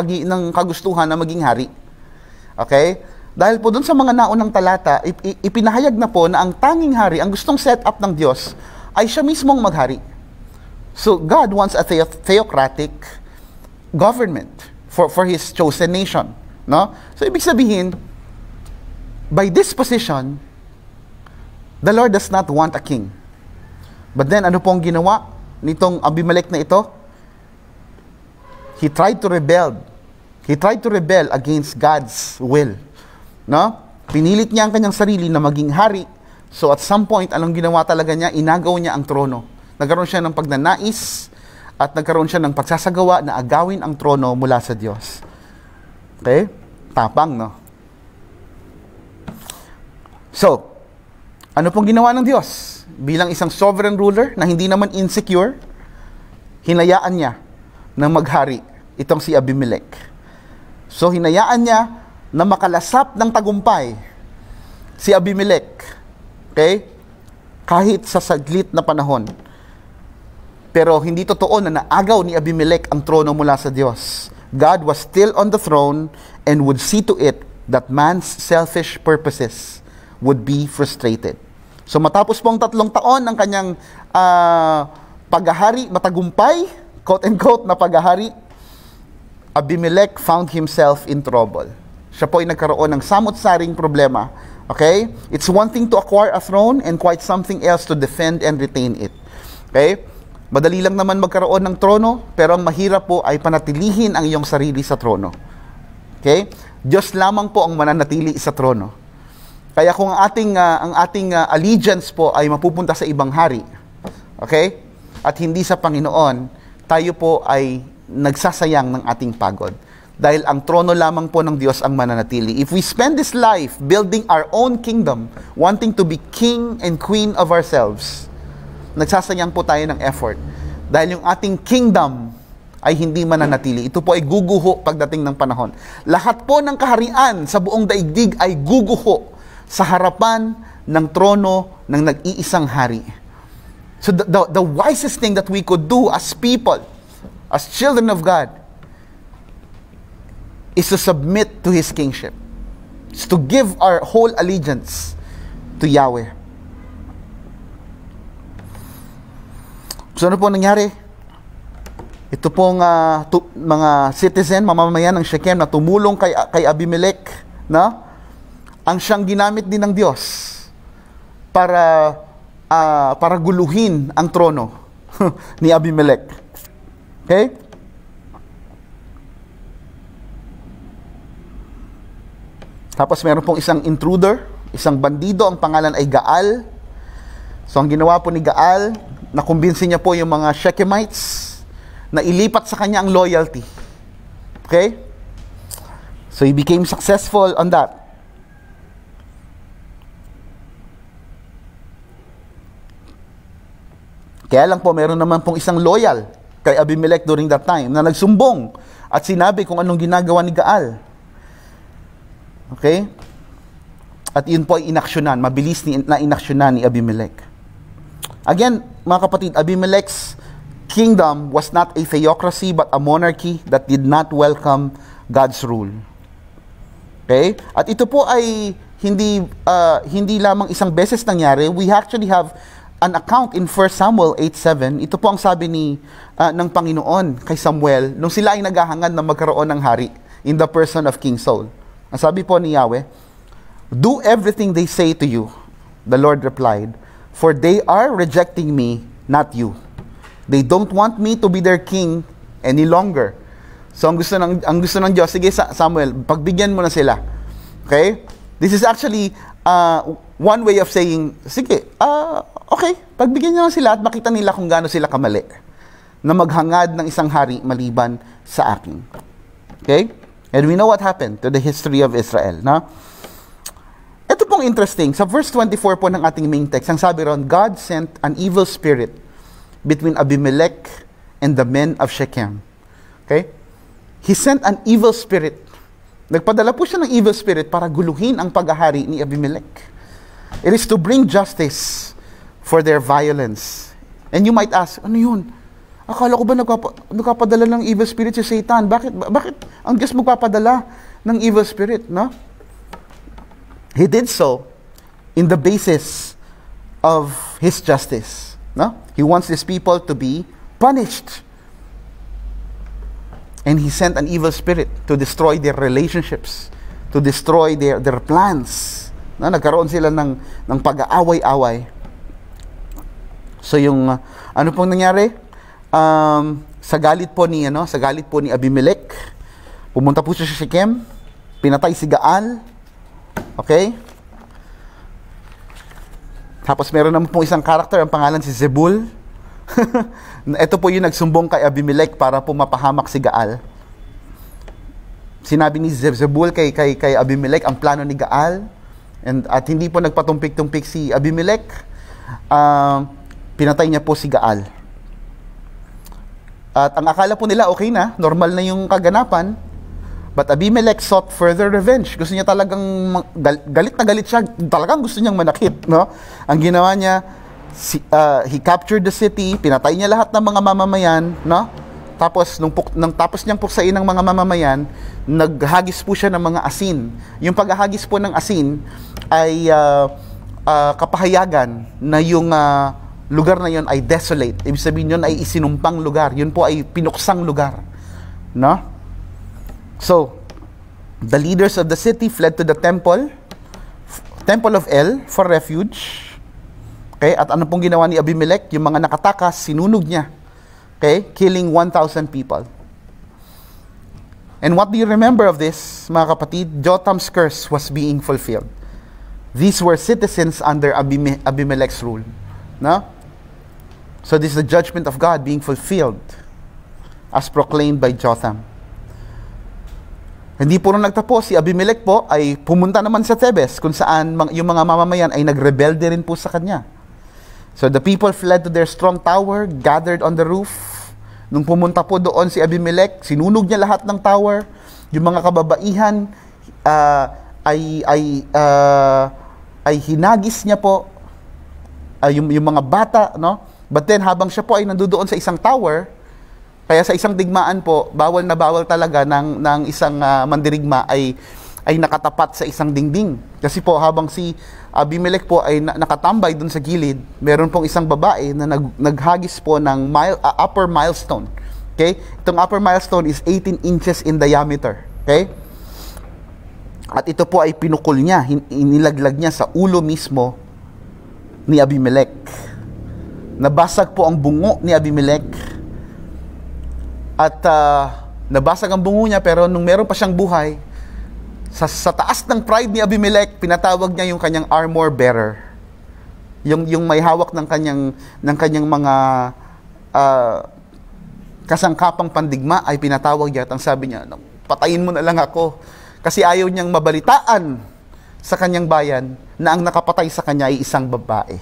kagustuhan na maging hari. Okay? Dahil po dun sa mga naunang talata, ipinahayag na po na ang tanging hari, ang gustong set up ng Diyos, ay siya mismong maghari. So, God wants a theocratic government for His chosen nation. No? So, ibig sabihin, by this position, the Lord does not want a king. But then, ano pong ginawa nitong Abimelech na ito? He tried to rebel. He tried to rebel against God's will. No? Pinilit niya ang kanyang sarili na maging hari. So at some point, anong ginawa talaga niya? Inagaw niya ang trono. Nagkaroon siya ng pagnanais at nagkaroon siya ng pagsasagawa na agawin ang trono mula sa Diyos. Okay? Tapang, no? So, ano pong ginawa ng Diyos? Bilang isang sovereign ruler na hindi naman insecure, hinayaan niya na maghari itong si Abimelech. So, hinayaan niya na makalasap ng tagumpay si Abimelech. Okay? Kahit sa saglit na panahon. Pero hindi totoo na naagaw ni Abimelech ang trono mula sa Diyos. God was still on the throne and would see to it that man's selfish purposes would be frustrated. So matapos pong 3 taon ng kanyang paghahari, matagumpay, quote-unquote na paghahari, Abimelech found himself in trouble. Siya po ay nagkaroon ng samot-saring problema. Okay? It's one thing to acquire a throne and quite something else to defend and retain it. Okay? Madali lang naman magkaroon ng trono, pero ang mahirap po ay panatilihin ang iyong sarili sa trono. Okay? Diyos lamang po ang mananatili sa trono. Kaya kung ang ating allegiance po ay mapupunta sa ibang hari, okay? At hindi sa Panginoon, tayo po ay nagsasayang ng ating pagod. Dahil ang trono lamang po ng Diyos ang mananatili. If we spend this life building our own kingdom, wanting to be king and queen of ourselves, nagsasayang po tayo ng effort. Dahil yung ating kingdom ay hindi mananatili. Ito po ay guguho pagdating ng panahon. Lahat po ng kaharian sa buong daigdig ay guguho sa harapan ng trono ng nag-iisang hari. So the wisest thing that we could do as people, as children of God, is to submit to His kingship. Is to give our whole allegiance to Yahweh. So ano po nangyari? Ito pong mga citizen, mamamayan ng Shechem na tumulong kay Abimelech, na ang siyang ginamit din ng Diyos para guluhin ang trono ni Abimelech. Okay? Tapos meron pong isang intruder, isang bandido, ang pangalan ay Gaal. So ang ginawa po ni Gaal, nakumbinsi niya po yung mga Shechemites na ilipat sa kanya ang loyalty. Okay? So he became successful on that. Kaya lang po, meron naman pong isang loyal kay Abimelech during that time na nagsumbong at sinabi kung anong ginagawa ni Gaal. Okay? At yun po ay inaksyonan, mabilis na inaksyonan ni Abimelech. Again, mga kapatid, Abimelech's kingdom was not a theocracy but a monarchy that did not welcome God's rule. Okay? At ito po ay hindi lamang isang beses nangyari. We actually have an account in 1 Samuel 8:7. Ito po ang sabi ng Panginoon kay Samuel nung sila ay naghahangad na magkaroon ng hari in the person of King Saul. Ang sabi po ni Yahweh, "Do everything they say to you," the Lord replied, "for they are rejecting me, not you. They don't want me to be their king any longer." So ang gusto ng Diyos, sige Samuel, pagbigyan mo na sila. Okay? This is actually one way of saying, sige, Okay, pagbigyan niyo sila at makita nila kung gaano sila kamali na maghangad ng isang hari maliban sa akin. Okay? And we know what happened to the history of Israel. No? Ito pong interesting. Sa verse 24 po ng ating main text, ang sabi ron, God sent an evil spirit between Abimelech and the men of Shechem. Okay? He sent an evil spirit. Nagpadala po siya ng evil spirit para guluhin ang paghahari ni Abimelech. It is to bring justice for their violence. And you might ask, ano yun? Akala ko ba nagpapadala ng evil spirit si Satan? Bakit ang Diyos magpapadala ng evil spirit? No? He did so in the basis of His justice. No? He wants His people to be punished. And He sent an evil spirit to destroy their relationships, to destroy their plans. No? Nagkaroon sila ng pag-aaway-away. So yung ano pong nangyari? Sa galit po ni Abimelech, pumunta po siya sa Shechem, pinatay si Gaal. Okay? Tapos meron naman po isang karakter, ang pangalan si Zebul. Ito po yung nagsumbong kay Abimelech para pumapahamak si Gaal. Sinabi ni Zebul kay Abimelech ang plano ni Gaal, at hindi po nagpatumpik-tumpik si Abimelech. Pinatay niya po si Gaal. At ang akala po nila okay na, normal na yung kaganapan. But Abimelech sought further revenge. Gusto niya talagang galit na galit siya. Talagang gusto niyang manakit, no? Ang ginawa niya, he captured the city, pinatay niya lahat ng mga mamamayan, no? Tapos nung tapos niyang puksain ng mga mamamayan, naghagis po siya ng mga asin. Yung paghahagis po ng asin ay kapahayagan na yung lugar na yon ay desolate. Ibig sabihin yun ay isinumpang lugar. Yun po ay pinuksang lugar. No? So, the leaders of the city fled to the temple of El for refuge. Okay? At ano pong ginawa ni Abimelech? Yung mga nakatakas, sinunog niya. Okay? Killing 1,000 people. And what do you remember of this, mga kapatid? Jotham's curse was being fulfilled. These were citizens under Abimelech's rule. No? So this is the judgment of God being fulfilled as proclaimed by Jotham. Hindi po nung nagtapos, si Abimelech po ay pumunta naman sa Thebes kung saan yung mga mamamayan ay nagrebelde rin po sa kanya. So the people fled to their strong tower, gathered on the roof. Nung pumunta po doon si Abimelech, sinunog niya lahat ng tower. Yung mga kababaihan ay hinagis niya po. Yung mga bata, no? But then, habang siya po ay nandoon sa isang tower, kaya sa isang digmaan po, bawal na bawal talaga ng isang mandirigma ay nakatapat sa isang dingding. Kasi po, habang si Abimelech po ay nakatambay dun sa gilid, meron pong isang babae na naghagis po ng upper milestone. Okay? Itong upper milestone is 18 inches in diameter. Okay? At ito po ay pinukol niya, inilaglag niya sa ulo mismo ni Abimelech. Nabasag po ang bungo ni Abimelech. At nabasag ang bungo niya, pero nung meron pa siyang buhay, sa taas ng pride ni Abimelech, pinatawag niya yung kanyang armor bearer. Yung may hawak ng kanyang mga kasangkapang pandigma ay pinatawag niya. At ang sabi niya, patayin mo na lang ako. Kasi ayaw niyang mabalitaan sa kanyang bayan na ang nakapatay sa kanya ay isang babae.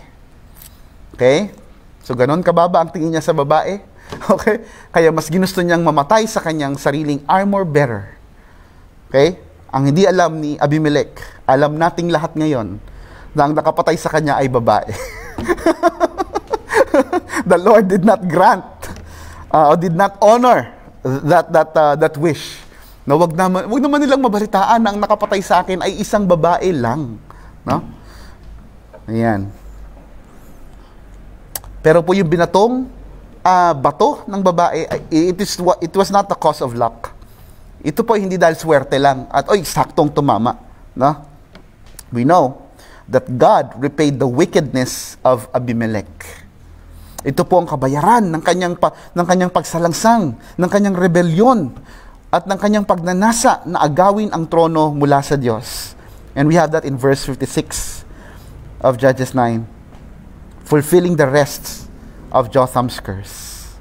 Okay? So, ganon kababa ang tingin niya sa babae. Okay? Kaya mas ginusto niyang mamatay sa kanyang sariling armor bearer. Okay? Ang hindi alam ni Abimelech, alam nating lahat ngayon, na ang nakapatay sa kanya ay babae. The Lord did not grant, or did not honor that wish. Na wag naman nilang mabalitaan na ang nakapatay sa akin ay isang babae lang. No? Ayan. Pero po yung binatong bato ng babae, it was not the cause of luck. Ito po hindi dahil swerte lang at saktong tumama, no? We know that God repaid the wickedness of Abimelech. Ito po ang kabayaran ng kanyang pagsalangsang, ng kanyang rebelyon at ng kanyang pagnanasa na agawin ang trono mula sa Diyos. And we have that in verse 56 of Judges 9. fulfilling the rest of Jotham's curse.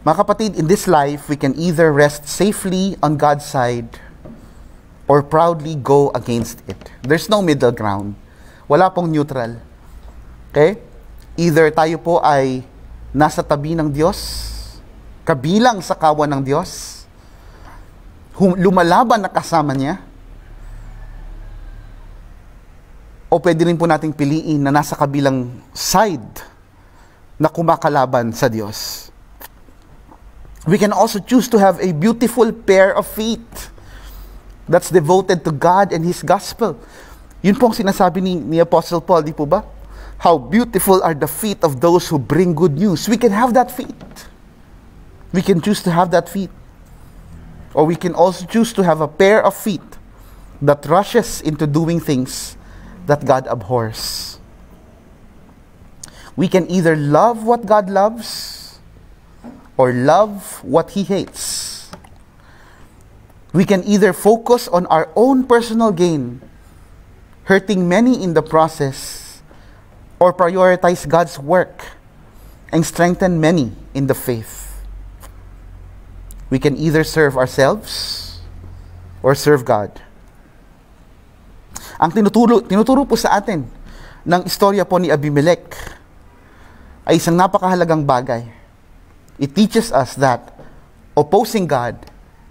Mga kapatid, in this life, we can either rest safely on God's side or proudly go against it. There's no middle ground. Wala pong neutral. Okay? Either tayo po ay nasa tabi ng Diyos, kabilang sa kawan ng Diyos, lumalaban na kasama niya, o pwede rin po nating piliin na nasa kabilang side na kumakalaban sa Diyos. We can also choose to have a beautiful pair of feet that's devoted to God and His gospel. Yun po ang sinasabi ni Apostle Paul, di po ba? How beautiful are the feet of those who bring good news. We can have that feet. We can choose to have that feet. Or we can also choose to have a pair of feet that rushes into doing things that God abhors. We can either love what God loves or love what He hates. We can either focus on our own personal gain, hurting many in the process, or prioritize God's work and strengthen many in the faith. We can either serve ourselves or serve God. Ang tinuturo po sa atin ng istorya po ni Abimelech ay isang napakahalagang bagay. It teaches us that opposing God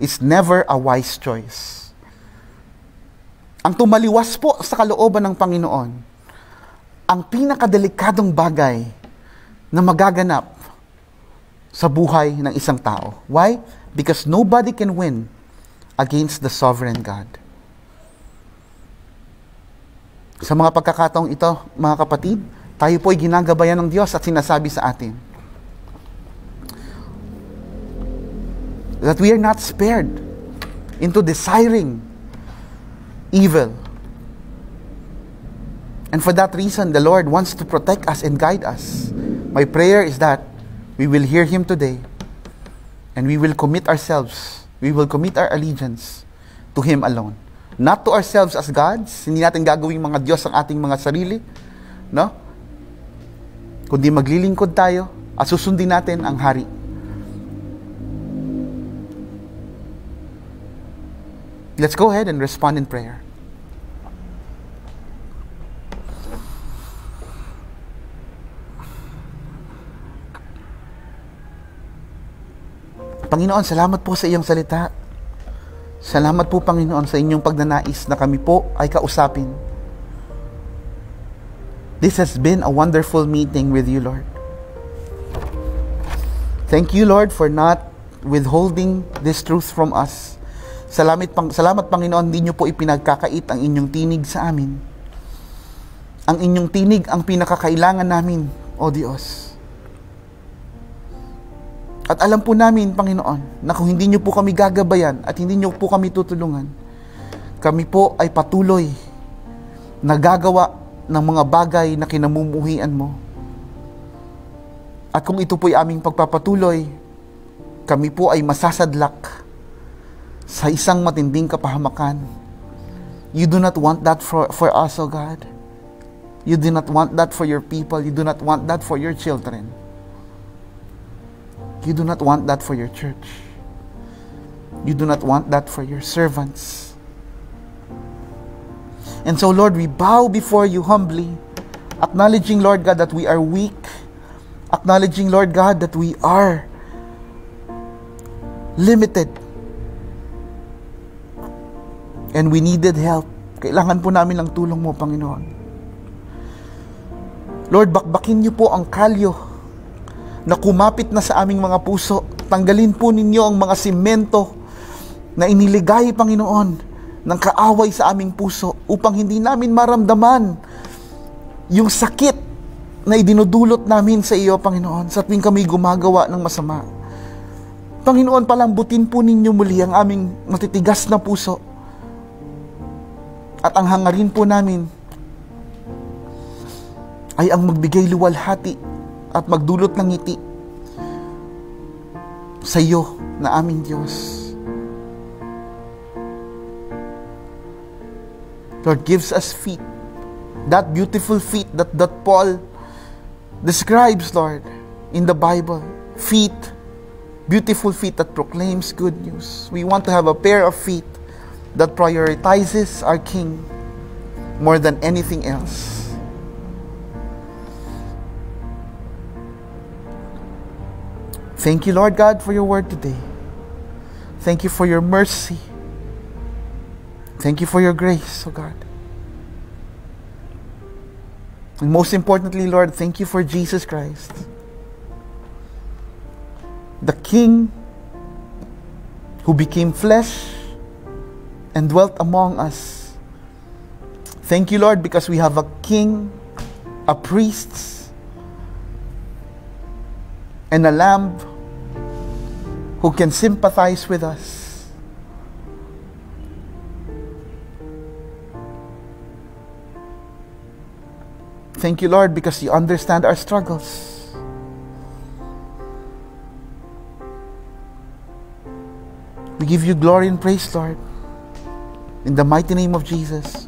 is never a wise choice. Ang tumaliwas po sa kalooban ng Panginoon, ang pinakadelikadong bagay na magaganap sa buhay ng isang tao. Why? Because nobody can win against the sovereign God. Sa mga pagkakataong ito, mga kapatid, tayo po ay ginagabayan ng Diyos at sinasabi sa atin that we are not spared into desiring evil. And for that reason, the Lord wants to protect us and guide us. My prayer is that we will hear Him today and we will commit ourselves, we will commit our allegiance to Him alone. Not to ourselves as gods, hindi natin gagawing mga Diyos ang ating mga sarili, no? Kundi maglilingkod tayo at susundin natin ang Hari. Let's go ahead and respond in prayer. Panginoon, salamat po sa iyong salita. Salamat po, Panginoon, sa inyong pagnanais na kami po ay kausapin. This has been a wonderful meeting with you, Lord. Thank you, Lord, for not withholding this truth from us. Salamat, Panginoon, hindi niyo po ipinagkakait ang inyong tinig sa amin. Ang inyong tinig ang pinakakailangan namin, O Diyos. At alam po namin, Panginoon, na kung hindi niyo po kami gagabayan at hindi niyo po kami tutulungan, kami po ay patuloy na gagawa ng mga bagay na kinamumuhian mo. At kung ito po ay aming pagpapatuloy, kami po ay masasadlak sa isang matinding kapahamakan. You do not want that for us, O God. You do not want that for your people. You do not want that for your children. You do not want that for your church. You do not want that for your servants. And so, Lord, we bow before you humbly, acknowledging, Lord God, that we are weak, acknowledging, Lord God, that we are limited, and we needed help. Kailangan po namin ng tulong mo, Panginoon. Lord, bakbakin niyo po ang kalyo na kumapit na sa aming mga puso. Tanggalin po ninyo ang mga simento na iniligay, Panginoon, ng kaaway sa aming puso upang hindi namin maramdaman yung sakit na idinudulot namin sa iyo, Panginoon, sa tuwing kami gumagawa ng masama. Panginoon, palambutin po ninyo muli ang aming matitigas na puso. At ang hangarin po namin ay ang magbigay luwalhati at magdulot ng ngiti sa iyo na aming Diyos. Lord, gives us feet That beautiful feet that Paul describes, Lord, in the Bible. Feet, beautiful feet that proclaims good news. We want to have a pair of feet that prioritizes our King more than anything else. Thank you, Lord God, for your word today. Thank you for your mercy. Thank you for your grace, oh God. And most importantly, Lord, thank you for Jesus Christ, the King who became flesh and dwelt among us. Thank you, Lord, because we have a King, a priest, and a Lamb who can sympathize with us. Thank you, Lord, because you understand our struggles. We give you glory and praise, Lord. In the mighty name of Jesus.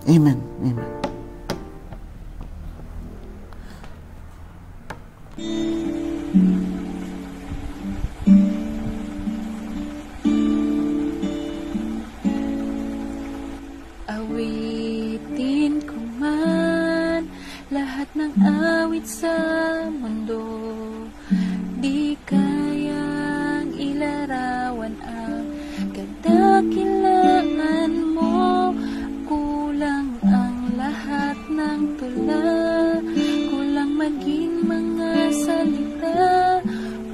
Amen. Amen. Awitin ko man lahat ng awit sa mundo, di kayang ilarawan ang kadakilaan mo. Kulang ang lahat ng tula, kulang maging mga salita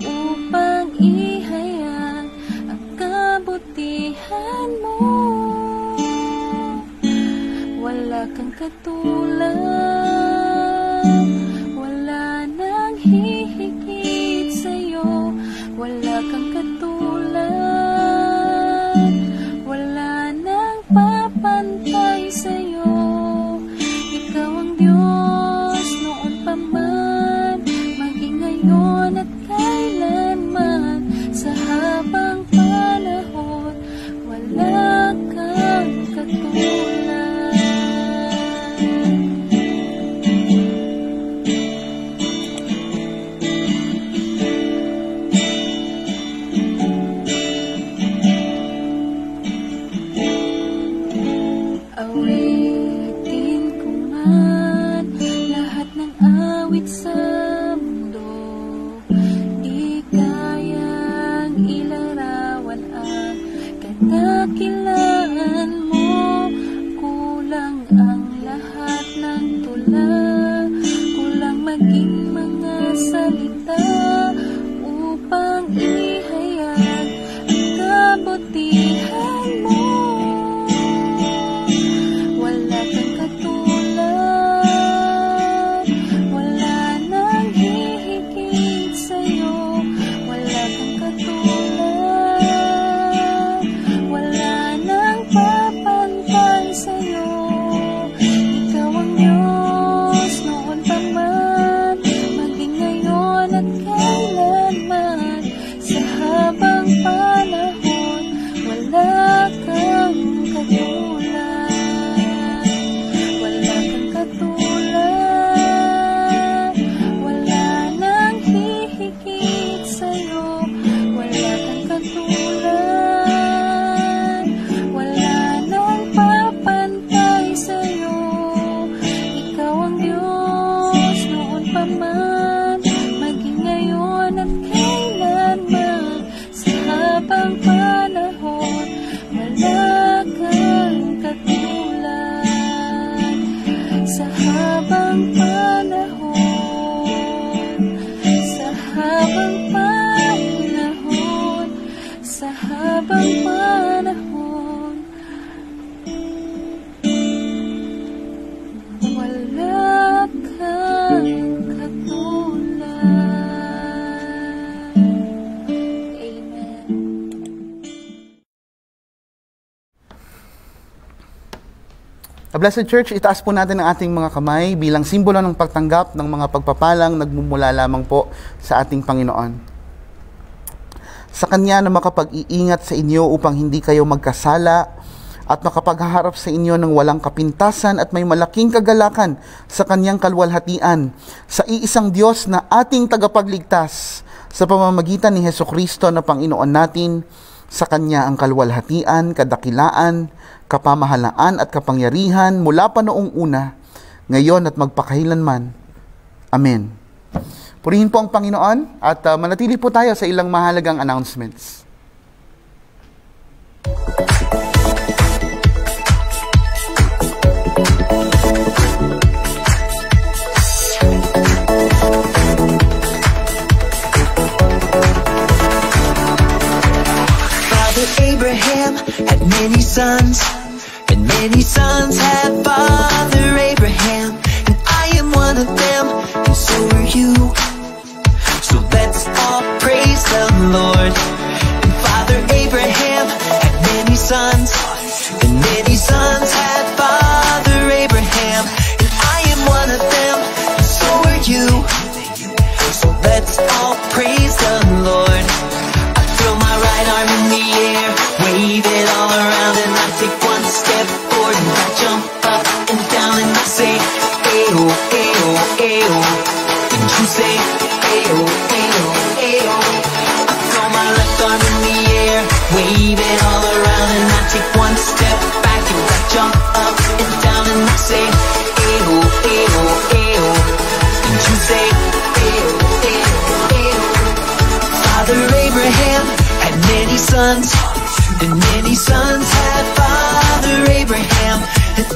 upang ihayag ang kabutihan mo. Wala kang katulad, wala nang hihigit sa'yo. Wala kang katulad, wala nang papantay sa'yo. Ikaw ang Diyos noon pa man, maging ngayon at kailanman. Sa habang panahon, wala kang katulad. Awitin ko man lahat ng awit sa mundo, di kayang ilarawan ang kadakilaan mo. Kulang ang lahat ng tula, kulang maging mga salita upang ihayag ang kabutihan mo. Wala kang katulad, wala nang hihigit sa'yo. Wala kang katulad, wala nang papantay sa'yo. Ikaw ang Diyos noon pa man, maging ngayon at kailanman. Sa habang panahon, wala kang katulad. Wala kang katulad, wala nang hihigit sa'yo. Wala kang katulad, wala nang papantay sa'yo. Ikaw ang Diyos noon pa man, maging ngayon at kailanman. Sa habang panahon, wala kang katulad. Sa habang panahon, sa habang panahon, sa habang panahon, wala kang katulad. Amen. A Blessed Church, itaas po natin ang ating mga kamay bilang simbolo ng pagtanggap ng mga pagpapalang nagmumula lamang po sa ating Panginoon. Sa Kanya na makapag-iingat sa inyo upang hindi kayo magkasala at makapaghaharap sa inyo ng walang kapintasan at may malaking kagalakan sa kanyang kalwalhatian, sa iisang Diyos na ating tagapagligtas, sa pamamagitan ni Hesukristo na Panginoon natin. Sa Kanya ang kalwalhatian, kadakilaan, kapamahalaan at kapangyarihan mula pa noong una, ngayon at magpakailanman. Amen. Purihin po ang Panginoon at manatili po tayo sa ilang mahalagang announcements. Abraham had many sons, and many sons had Father Abraham, and I am one of them, and so are you. So let's all praise the Lord. And Father Abraham had many sons, and many sons had Father Abraham, and I am one of them, and so are you. So let's all praise the Lord. I throw my right arm in the air, wave it all around, and I take one step forward and I jump up and down and I say, ayo, ayo, ayo. And you say, ayo, ayo, ayo. I throw my left arm in the air, wave it all around, and I take one step back and I jump up and down and I say, ayo, ayo, ayo. And you say, ayo, ayo, ayo. Father Abraham had many sons, and many sons had Father Abraham, and